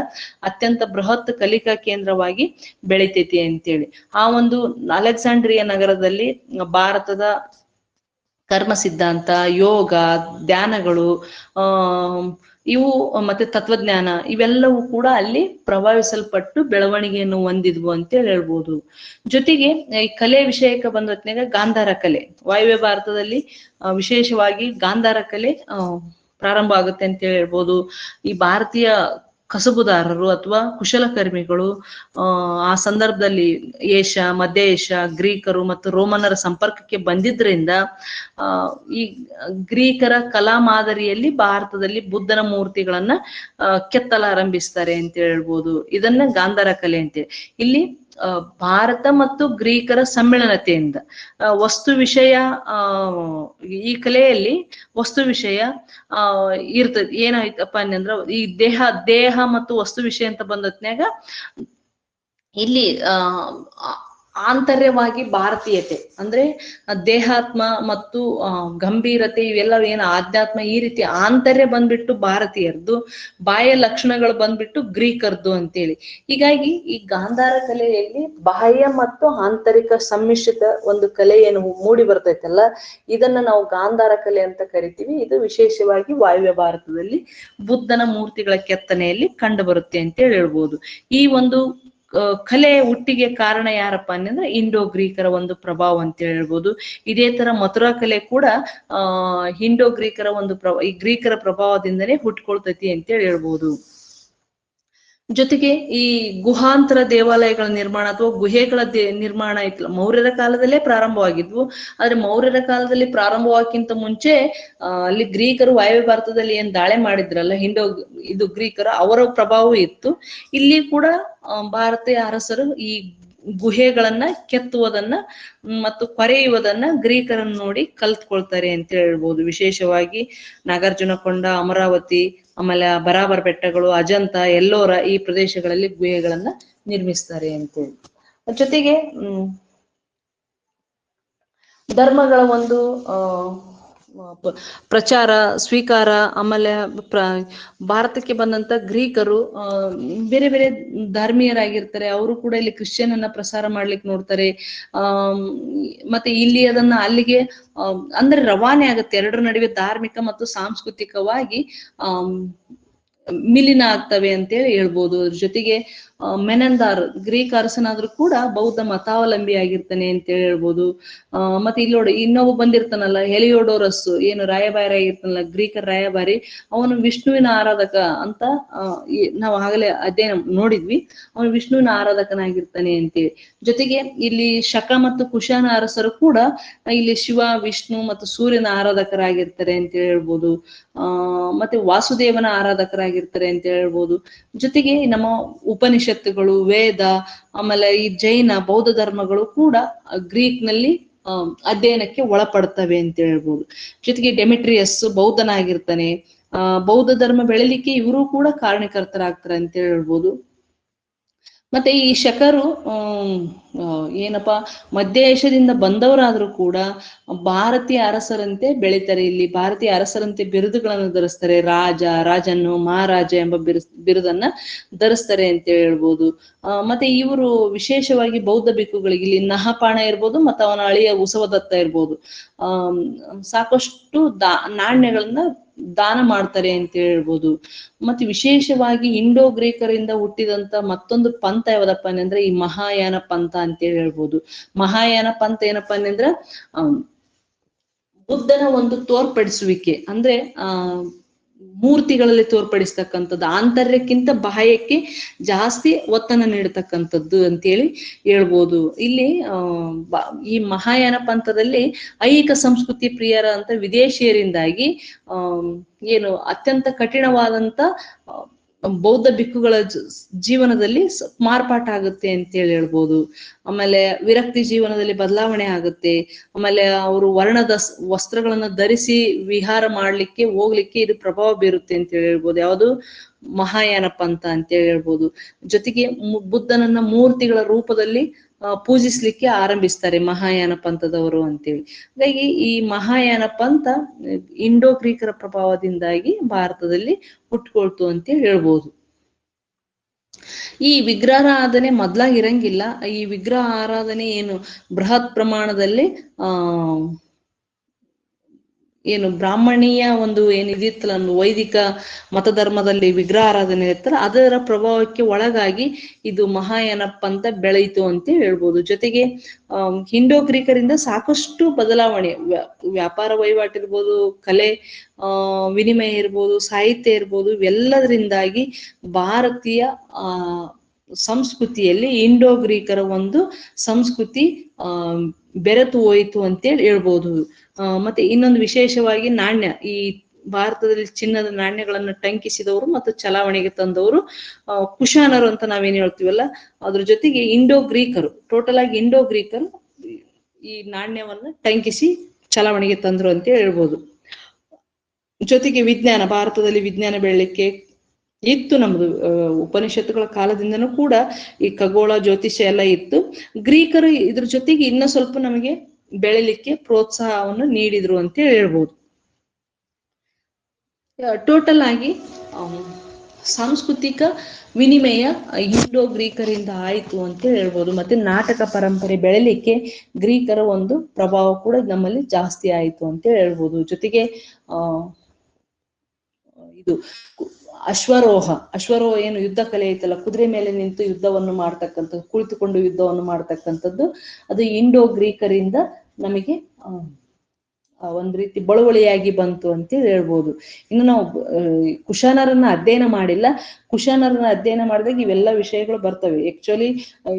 ಅತ್ಯಂತ ಬೃಹತ್ ಕಲಿಕಾ ಕೇಂದ್ರವಾಗಿ ಬೆಳಿತೈತಿ ಅಂತೇಳಿ. ಆ ಒಂದು ಅಲೆಕ್ಸಾಂಡ್ರಿಯಾ ನಗರದಲ್ಲಿ ಭಾರತದ ಕರ್ಮ ಸಿದ್ಧಾಂತ, ಯೋಗ, ಧ್ಯಾನಗಳು, ಇವು ಮತ್ತೆ ತತ್ವಜ್ಞಾನ ಇವೆಲ್ಲವೂ ಕೂಡ ಅಲ್ಲಿ ಪ್ರಭಾವಿಸಲ್ಪಟ್ಟು ಬೆಳವಣಿಗೆಯನ್ನು ಹೊಂದಿದ್ವು ಅಂತೇಳಿ ಹೇಳ್ಬೋದು. ಜೊತೆಗೆ ಈ ಕಲೆ ವಿಷಯಕ್ಕೆ ಬಂದ ಹೊತ್ನಾಗ ಗಾಂಧಾರ ಕಲೆ, ವಾಯುವ್ಯ ಭಾರತದಲ್ಲಿ ವಿಶೇಷವಾಗಿ ಗಾಂಧಾರ ಕಲೆ ಪ್ರಾರಂಭ ಆಗುತ್ತೆ ಅಂತ ಹೇಳ್ಬೋದು. ಈ ಭಾರತೀಯ ಕಸಬುದಾರರು ಅಥವಾ ಕುಶಲಕರ್ಮಿಗಳು ಆ ಸಂದರ್ಭದಲ್ಲಿ ಏಷ್ಯಾ, ಮಧ್ಯ ಏಷ್ಯಾ, ಗ್ರೀಕರು ಮತ್ತು ರೋಮನರ ಸಂಪರ್ಕಕ್ಕೆ ಬಂದಿದ್ರಿಂದ ಈ ಗ್ರೀಕರ ಕಲಾ ಮಾದರಿಯಲ್ಲಿ ಭಾರತದಲ್ಲಿ ಬುದ್ಧನ ಮೂರ್ತಿಗಳನ್ನ ಕೆತ್ತಲಾರಂಭಿಸ್ತಾರೆ ಅಂತ ಹೇಳ್ಬೋದು. ಇದನ್ನ ಗಾಂಧಾರ ಕಲೆ ಅಂತೇಳಿ. ಇಲ್ಲಿ ಭಾರತ ಮತ್ತು ಗ್ರೀಕರ ಸಮ್ಮಿಳನತೆಯಿಂದ ವಸ್ತು ವಿಷಯ, ಈ ಕಲೆಯಲ್ಲಿ ವಸ್ತು ವಿಷಯ ಇರ್ತದೆ. ಏನಾಯ್ತಪ್ಪ ಅಂದ್ರ ಈ ದೇಹ ಮತ್ತು ವಸ್ತು ವಿಷಯ ಅಂತ ಬಂದತ್ನ್ಯಾಗ ಇಲ್ಲಿ ಆಂತರ್ಯವಾಗಿ ಭಾರತೀಯತೆ ಅಂದ್ರೆ ದೇಹಾತ್ಮ ಮತ್ತು ಗಂಭೀರತೆ ಇವೆಲ್ಲ ಏನು ಆಧ್ಯಾತ್ಮ ಈ ರೀತಿ ಆಂತರ್ಯ ಬಂದ್ಬಿಟ್ಟು ಭಾರತೀಯರದ್ದು, ಬಾಹ್ಯ ಲಕ್ಷಣಗಳು ಬಂದ್ಬಿಟ್ಟು ಗ್ರೀಕರದ್ದು ಅಂತೇಳಿ. ಹೀಗಾಗಿ ಈ ಗಾಂಧಾರ ಕಲೆಯಲ್ಲಿ ಬಾಹ್ಯ ಮತ್ತು ಆಂತರಿಕ ಸಮ್ಮಿಶ್ರಿತ ಒಂದು ಕಲೆ ಏನು ಮೂಡಿ ಬರ್ತೈತಲ್ಲ, ಇದನ್ನ ನಾವು ಗಾಂಧಾರ ಕಲೆ ಅಂತ ಕರಿತೀವಿ. ಇದು ವಿಶೇಷವಾಗಿ ವಾಯುವ್ಯ ಭಾರತದಲ್ಲಿ ಬುದ್ಧನ ಮೂರ್ತಿಗಳ ಕೆತ್ತನೆಯಲ್ಲಿ ಕಂಡು ಬರುತ್ತೆ ಅಂತ ಹೇಳ್ಬೋದು. ಈ ಒಂದು ಕಲೆ ಹುಟ್ಟಿಗೆ ಕಾರಣ ಯಾರಪ್ಪ ಅಂದ್ರೆ ಇಂಡೋ ಗ್ರೀಕರ ಒಂದು ಪ್ರಭಾವ ಅಂತ ಹೇಳ್ಬೋದು. ಇದೇ ತರ ಮಥುರಾ ಕಲೆ ಕೂಡ ಇಂಡೋ ಗ್ರೀಕರ ಒಂದು ಈ ಗ್ರೀಕರ ಪ್ರಭಾವದಿಂದನೇ ಹುಟ್ಕೊಳ್ತೈತಿ ಅಂತ ಹೇಳ್ಬೋದು. ಜೊತೆಗೆ ಈ ಗುಹಾಂತರ ದೇವಾಲಯಗಳ ನಿರ್ಮಾಣ ಅಥವಾ ಗುಹೆಗಳ ನಿರ್ಮಾಣ ಐತಲ್ಲ, ಮೌರ್ಯರ ಕಾಲದಲ್ಲೇ ಪ್ರಾರಂಭವಾಗಿದ್ವು. ಆದ್ರೆ ಮೌರ್ಯರ ಕಾಲದಲ್ಲಿ ಪ್ರಾರಂಭವಾಗಕ್ಕಿಂತ ಮುಂಚೆ ಅಲ್ಲಿ ಗ್ರೀಕರು ವಾಯುವ್ಯ ಭಾರತದಲ್ಲಿ ಏನ್ ದಾಳಿ ಮಾಡಿದ್ರಲ್ಲ ಇದು ಗ್ರೀಕರ ಅವರ ಪ್ರಭಾವ ಇತ್ತು. ಇಲ್ಲಿ ಕೂಡ ಭಾರತೀಯ ಅರಸರು ಈ ಗುಹೆಗಳನ್ನ ಕೆತ್ತುವುದನ್ನ ಮತ್ತು ಕೊರೆಯುವುದನ್ನ ಗ್ರೀಕರನ್ನ ನೋಡಿ ಕಲ್ತ್ಕೊಳ್ತಾರೆ ಅಂತ ಹೇಳ್ಬೋದು. ವಿಶೇಷವಾಗಿ ನಾಗಾರ್ಜುನಕೊಂಡ, ಅಮರಾವತಿ, ಆಮೇಲೆ ಬರಾಬರ್ ಬೆಟ್ಟಗಳು, ಅಜಂತ, ಎಲ್ಲೋರ ಈ ಪ್ರದೇಶಗಳಲ್ಲಿ ಗುಹೆಗಳನ್ನ ನಿರ್ಮಿಸ್ತಾರೆ ಅಂತೇಳಿ. ಜೊತೆಗೆ ಧರ್ಮಗಳ ಒಂದು ಪ್ರಚಾರ ಸ್ವೀಕಾರ, ಆಮೇಲೆ ಭಾರತಕ್ಕೆ ಬಂದಂತ ಗ್ರೀಕರು ಬೇರೆ ಬೇರೆ ಧರ್ಮೀಯರಾಗಿರ್ತಾರೆ. ಅವರು ಕೂಡ ಇಲ್ಲಿ ಕ್ರಿಶ್ಚಿಯನ್ ಅನ್ನ ಪ್ರಸಾರ ಮಾಡ್ಲಿಕ್ಕೆ ನೋಡ್ತಾರೆ. ಮತ್ತೆ ಇಲ್ಲಿ ಅದನ್ನ ಅಲ್ಲಿಗೆ ಅಂದ್ರೆ ರವಾನೆ ಆಗುತ್ತೆ. ಎರಡರ ನಡುವೆ ಧಾರ್ಮಿಕ ಮತ್ತು ಸಾಂಸ್ಕೃತಿಕವಾಗಿ ಮಿಲಿನ ಆಗ್ತವೆ ಅಂತೇಳಿ ಹೇಳ್ಬೋದು. ಅದ್ರ ಜೊತೆಗೆ ಮೆನಂದಾರ್ ಗ್ರೀಕ್ ಅರಸನಾದ್ರೂ ಕೂಡ ಬೌದ್ಧ ಮತಾವಲಂಬಿ ಆಗಿರ್ತಾನೆ ಅಂತ ಹೇಳ್ಬೋದು. ಮತ್ತೆ ಇಲ್ಲಿ ನೋಡಿ ಇನ್ನೊಬ್ಬ ಬಂದಿರ್ತಾನಲ್ಲ ಹೆಲಿಯೋಡೋರಸ್, ಏನು ರಾಯಭಾರಿ ಆಗಿರ್ತಾನಲ್ಲ ಗ್ರೀಕರ ರಾಯಭಾರಿ, ಅವನು ವಿಷ್ಣುವಿನ ಆರಾಧಕ ಅಂತ ನಾವು ಆಗಲೇ ಅಧ್ಯಯನ ನೋಡಿದ್ವಿ. ಅವನು ವಿಷ್ಣುವಿನ ಆರಾಧಕನಾಗಿರ್ತಾನೆ ಅಂತೇಳಿ. ಜೊತೆಗೆ ಇಲ್ಲಿ ಶಕ ಮತ್ತು ಕುಶಾನ ಅರಸರು ಕೂಡ ಇಲ್ಲಿ ಶಿವ, ವಿಷ್ಣು ಮತ್ತು ಸೂರ್ಯನ ಆರಾಧಕರಾಗಿರ್ತಾರೆ ಅಂತ ಹೇಳ್ಬೋದು. ಮತ್ತೆ ವಾಸುದೇವನ ಆರಾಧಕರಾಗಿರ್ತಾರೆ ಅಂತ ಹೇಳ್ಬೋದು. ಜೊತೆಗೆ ನಮ್ಮ ಉಪನಿಷತ್ತುಗಳು, ವೇದ, ಆಮೇಲೆ ಈ ಜೈನ ಬೌದ್ಧ ಧರ್ಮಗಳು ಕೂಡ ಗ್ರೀಕ್ ನಲ್ಲಿ ಅಧ್ಯಯನಕ್ಕೆ ಒಳಪಡ್ತವೆ ಅಂತ ಹೇಳ್ಬೋದು. ಜೊತೆಗೆ ಡೆಮಿಟ್ರಿಯಸ್ ಬೌದ್ಧನಾಗಿರ್ತಾನೆ. ಬೌದ್ಧ ಧರ್ಮ ಬೆಳಿಲಿಕ್ಕೆ ಇವರು ಕೂಡ ಕಾರಣಕರ್ತರಾಗ್ತಾರೆ ಅಂತ ಹೇಳ್ಬೋದು. ಮತ್ತೆ ಈ ಶಕರು ಏನಪ್ಪಾ ಮಧ್ಯ ಏಷ್ಯಾದಿಂದ ಬಂದವರಾದ್ರೂ ಕೂಡ ಭಾರತೀಯ ಅರಸರಂತೆ ಬೆಳಿತಾರೆ. ಇಲ್ಲಿ ಭಾರತೀಯ ಅರಸರಂತೆ ಬಿರುದುಗಳನ್ನು ಧರಿಸ್ತಾರೆ. ರಾಜನ್ನು, ಮಹಾರಾಜ ಎಂಬ ಬಿರುದನ್ನ ಧರಿಸ್ತಾರೆ ಅಂತ ಹೇಳ್ಬೋದು. ಮತ್ತೆ ಇವರು ವಿಶೇಷವಾಗಿ ಬೌದ್ಧ ಭಿಕ್ಕುಗಳಿಗೆ ಇಲ್ಲಿ ನಹಪಾಣ ಇರ್ಬೋದು, ಮತ್ತೆ ಅವನ ಅಳಿಯ ಉಸವದತ್ತ ಇರ್ಬೋದು, ಸಾಕಷ್ಟು ನಾಣ್ಯಗಳನ್ನ ದಾನ ಮಾಡ್ತಾರೆ ಅಂತ ಹೇಳ್ಬೋದು. ಮತ್ತೆ ವಿಶೇಷವಾಗಿ ಇಂಡೋ ಗ್ರೀಕರಿಂದ ಹುಟ್ಟಿದಂತ ಮತ್ತೊಂದು ಪಂಥ ಯಾವ್ದಪ್ಪ ಅಂದ್ರೆ ಈ ಮಹಾಯಾನ ಪಂಥ ಅಂತ ಹೇಳ್ಬೋದು. ಮಹಾಯಾನ ಪಂಥ ಏನಪ್ಪಾ ಅಂದ್ರೆ ಬುದ್ಧನ ಒಂದು ತೋರ್ಪಡಿಸುವಿಕೆ, ಅಂದ್ರೆ ಮೂರ್ತಿಗಳಲ್ಲಿ ತೋರ್ಪಡಿಸ್ತಕ್ಕಂಥದ್ದು, ಆಂತರ್ಯಕ್ಕಿಂತ ಬಾಹ್ಯಕ್ಕೆ ಜಾಸ್ತಿ ಒತ್ತನ್ನು ನೀಡತಕ್ಕಂಥದ್ದು ಅಂತೇಳಿ ಹೇಳ್ಬೋದು. ಇಲ್ಲಿ ಈ ಮಹಾಯಾನ ಪಂಥದಲ್ಲಿ ಐಹಿಕ ಸಂಸ್ಕೃತಿ ಪ್ರಿಯರ ಅಂತ ವಿದೇಶಿಯರಿಂದಾಗಿ ಏನು ಅತ್ಯಂತ ಕಠಿಣವಾದಂತ ಬೌದ್ಧ ಭಿಕ್ಕುಗಳ ಜೀವನದಲ್ಲಿ ಮಾರ್ಪಾಟ ಆಗುತ್ತೆ ಅಂತೇಳಿ ಹೇಳ್ಬೋದು. ಆಮೇಲೆ ವಿರಕ್ತಿ ಜೀವನದಲ್ಲಿ ಬದಲಾವಣೆ ಆಗುತ್ತೆ. ಆಮೇಲೆ ಅವರು ವರ್ಣದ ವಸ್ತ್ರಗಳನ್ನ ಧರಿಸಿ ವಿಹಾರ ಮಾಡ್ಲಿಕ್ಕೆ ಹೋಗ್ಲಿಕ್ಕೆ ಇದು ಪ್ರಭಾವ ಬೀರುತ್ತೆ ಅಂತ ಹೇಳ್ಬೋದು. ಯಾವುದು ಮಹಾಯಾನ ಪಂಥ ಅಂತ ಹೇಳ್ಬೋದು. ಜೊತೆಗೆ ಬುದ್ಧನನ್ನ ಮೂರ್ತಿಗಳ ರೂಪದಲ್ಲಿ ಪೂಜಿಸ್ಲಿಕ್ಕೆ ಆರಂಭಿಸ್ತಾರೆ ಮಹಾಯಾನ ಪಂಥದವರು ಅಂತೇಳಿ. ಹಾಗಾಗಿ ಈ ಮಹಾಯಾನ ಪಂಥ ಇಂಡೋ ಗ್ರೀಕರ ಪ್ರಭಾವದಿಂದಾಗಿ ಭಾರತದಲ್ಲಿ ಹುಟ್ಕೊಳ್ತು ಅಂತ ಹೇಳ್ಬೋದು. ಈ ವಿಗ್ರಹಾರಾಧನೆ ಮೊದ್ಲಾಗಿ ಇರಂಗಿಲ್ಲ. ಈ ವಿಗ್ರಹ ಆರಾಧನೆ ಏನು ಬೃಹತ್ ಪ್ರಮಾಣದಲ್ಲಿ ಏನು ಬ್ರಾಹ್ಮಣೀಯ ಒಂದು ಏನಿದಿತ್ತಲ್ಲ ಒಂದು ವೈದಿಕ ಮತಧರ್ಮದಲ್ಲಿ ವಿಗ್ರಹ ಆರಾಧನೆ ಇರ್ತಾರ, ಅದರ ಪ್ರಭಾವಕ್ಕೆ ಒಳಗಾಗಿ ಇದು ಮಹಾಯಾನ ಪಂಥ ಬೆಳೆಯಿತು ಅಂತ ಹೇಳ್ಬೋದು. ಜೊತೆಗೆ ಇಂಡೋ ಗ್ರೀಕರಿಂದ ಸಾಕಷ್ಟು ಬದಲಾವಣೆ, ವ್ಯಾಪಾರ ವಹಿವಾಟು ಇರ್ಬೋದು, ಕಲೆ ವಿನಿಮಯ ಇರ್ಬೋದು, ಸಾಹಿತ್ಯ ಇರ್ಬೋದು, ಇವೆಲ್ಲದರಿಂದಾಗಿ ಭಾರತೀಯ ಸಂಸ್ಕೃತಿಯಲ್ಲಿ ಇಂಡೋ ಗ್ರೀಕರ ಒಂದು ಸಂಸ್ಕೃತಿ ಬೆರೆತು ಹೋಯಿತು ಅಂತೇಳಿ ಹೇಳ್ಬೋದು. ಮತ್ತೆ ಇನ್ನೊಂದು ವಿಶೇಷವಾಗಿ ನಾಣ್ಯ, ಈ ಭಾರತದಲ್ಲಿ ಚಿನ್ನದ ನಾಣ್ಯಗಳನ್ನು ಟಂಕಿಸಿದವರು ಮತ್ತು ಚಲಾವಣೆಗೆ ತಂದವರು ಕುಶಾನರು ಅಂತ ನಾವೇನ್ ಹೇಳ್ತೀವಲ್ಲ, ಅದ್ರ ಜೊತೆಗೆ ಇಂಡೋ ಗ್ರೀಕರು, ಟೋಟಲ್ ಆಗಿ ಇಂಡೋ ಗ್ರೀಕರು ಈ ನಾಣ್ಯವನ್ನ ಟಂಕಿಸಿ ಚಲಾವಣೆಗೆ ತಂದ್ರು ಅಂತ ಹೇಳ್ಬೋದು. ಜೊತೆಗೆ ವಿಜ್ಞಾನ, ಭಾರತದಲ್ಲಿ ವಿಜ್ಞಾನ ಬೆಳಲಿಕ್ಕೆ ಇತ್ತು ನಮ್ದು ಉಪನಿಷತ್ತುಗಳ ಕಾಲದಿಂದನೂ ಕೂಡ ಈ ಖಗೋಳ ಜ್ಯೋತಿಷ್ಯ ಎಲ್ಲ ಇತ್ತು. ಗ್ರೀಕರು ಇದ್ರ ಜೊತೆಗೆ ಇನ್ನ ಸ್ವಲ್ಪ ನಮಗೆ ಬೆಳಿಲಿಕ್ಕೆ ಪ್ರೋತ್ಸಾಹವನ್ನು ನೀಡಿದ್ರು ಅಂತ ಹೇಳ್ಬೋದು. ಟೋಟಲ್ ಆಗಿ ಸಾಂಸ್ಕೃತಿಕ ವಿನಿಮಯ ಇಂಡೋ ಗ್ರೀಕರಿಂದ ಆಯ್ತು ಅಂತ ಹೇಳ್ಬೋದು. ಮತ್ತೆ ನಾಟಕ ಪರಂಪರೆ ಬೆಳಿಲಿಕ್ಕೆ ಗ್ರೀಕರ ಒಂದು ಪ್ರಭಾವ ಕೂಡ ನಮ್ಮಲ್ಲಿ ಜಾಸ್ತಿ ಆಯ್ತು ಅಂತ ಹೇಳ್ಬೋದು. ಜೊತೆಗೆ ಇದು ಅಶ್ವರೋಹ ಏನು ಯುದ್ಧ ಕಲೆ ಐತಲ್ಲ, ಕುದುರೆ ಮೇಲೆ ನಿಂತು ಯುದ್ಧವನ್ನು ಮಾಡ್ತಕ್ಕಂಥದ್ದು, ಕುಳಿತುಕೊಂಡು ಯುದ್ಧವನ್ನು ಮಾಡ್ತಕ್ಕಂಥದ್ದು, ಅದು ಇಂಡೋ ಗ್ರೀಕರಿಂದ ನಮಗೆ ಒಂದ್ ರೀತಿ ಬಳುವಳಿಯಾಗಿ ಬಂತು ಅಂತ ಹೇಳ್ಬೋದು. ಇನ್ನು ನಾವು ಕುಶಾನರನ್ನ ಅಧ್ಯಯನ ಮಾಡಿಲ್ಲ. ಕುಶಾನರನ್ನ ಅಧ್ಯಯನ ಮಾಡಿದಾಗ ಇವೆಲ್ಲ ವಿಷಯಗಳು ಬರ್ತವೆ. ಆಕ್ಚುಲಿ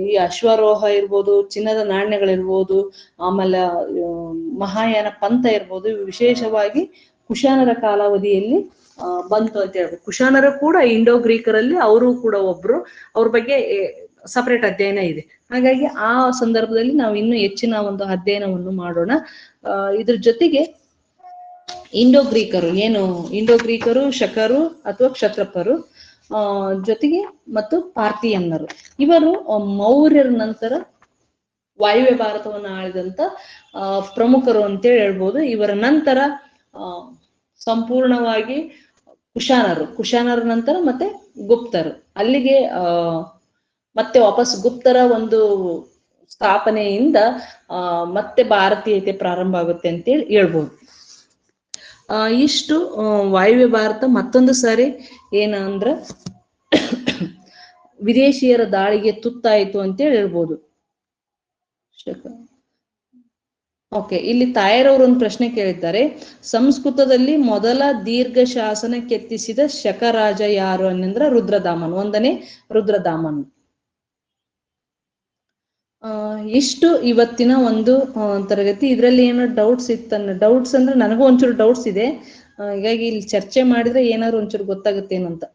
ಈ ಅಶ್ವರೋಹ ಇರ್ಬೋದು, ಚಿನ್ನದ ನಾಣ್ಯಗಳಿರ್ಬೋದು, ಆಮೇಲೆ ಮಹಾಯಾನ ಪಂಥ ಇರ್ಬೋದು, ವಿಶೇಷವಾಗಿ ಕುಶಾನರ ಕಾಲಾವಧಿಯಲ್ಲಿ ಬಂತು ಅಂತ ಹೇಳ್ಬೋದು. ಕುಶಾನರು ಕೂಡ ಇಂಡೋ ಗ್ರೀಕರಲ್ಲಿ ಅವರು ಕೂಡ ಒಬ್ರು, ಅವ್ರ ಬಗ್ಗೆ ಸಪರೇಟ್ ಅಧ್ಯಯನ ಇದೆ. ಹಾಗಾಗಿ ಆ ಸಂದರ್ಭದಲ್ಲಿ ನಾವು ಇನ್ನೂ ಹೆಚ್ಚಿನ ಒಂದು ಅಧ್ಯಯನವನ್ನು ಮಾಡೋಣ. ಇದ್ರ ಜೊತೆಗೆ ಇಂಡೋ ಗ್ರೀಕರು ಶಕರು ಅಥವಾ ಕ್ಷತ್ರಪರು ಜೊತೆಗೆ ಮತ್ತು ಪಾರ್ಥಿಯನ್ನರು, ಇವರು ಮೌರ್ಯರ ನಂತರ ವಾಯುವ್ಯ ಭಾರತವನ್ನು ಆಳಿದಂತ ಪ್ರಮುಖರು ಅಂತೇಳಿ ಹೇಳ್ಬೋದು. ಇವರ ನಂತರ ಸಂಪೂರ್ಣವಾಗಿ ಕುಶಾನರ ನಂತರ ಮತ್ತೆ ಗುಪ್ತರು, ಅಲ್ಲಿಗೆ ಮತ್ತೆ ವಾಪಸ್ ಗುಪ್ತರ ಒಂದು ಸ್ಥಾಪನೆಯಿಂದ ಮತ್ತೆ ಭಾರತೀಯತೆ ಪ್ರಾರಂಭ ಆಗುತ್ತೆ ಅಂತೇಳಿ ಹೇಳ್ಬೋದು. ಇಷ್ಟು ವಾಯುವ್ಯ ಭಾರತ ಮತ್ತೊಂದು ಸಾರಿ ಏನಂದ್ರ ವಿದೇಶಿಯರ ದಾಳಿಗೆ ತುತ್ತಾಯಿತು ಅಂತೇಳಿ ಹೇಳ್ಬೋದು. ಓಕೆ, ಇಲ್ಲಿ ತಾಯರವರು ಒಂದು ಪ್ರಶ್ನೆ ಕೇಳಿದ್ದಾರೆ. ಸಂಸ್ಕೃತದಲ್ಲಿ ಮೊದಲ ದೀರ್ಘ ಶಾಸನ ಕೆತ್ತಿಸಿದ ಶಕರಾಜ ಯಾರು ಅನ್ನಂದ್ರ ರುದ್ರದಾಮನ್, 1ನೇ ರುದ್ರದಾಮನ್. ಇಷ್ಟು ಇವತ್ತಿನ ಒಂದು ತರಗತಿ. ಇದ್ರಲ್ಲಿ ಏನೋ ಡೌಟ್ಸ್ ಡೌಟ್ಸ್ ಅಂದ್ರೆ ನನಗೂ ಒಂಚೂರು ಡೌಟ್ಸ್ ಇದೆ, ಹೀಗಾಗಿ ಇಲ್ಲಿ ಚರ್ಚೆ ಮಾಡಿದ್ರೆ ಏನಾದ್ರು ಒಂಚೂರು ಗೊತ್ತಾಗುತ್ತೇನಂತ.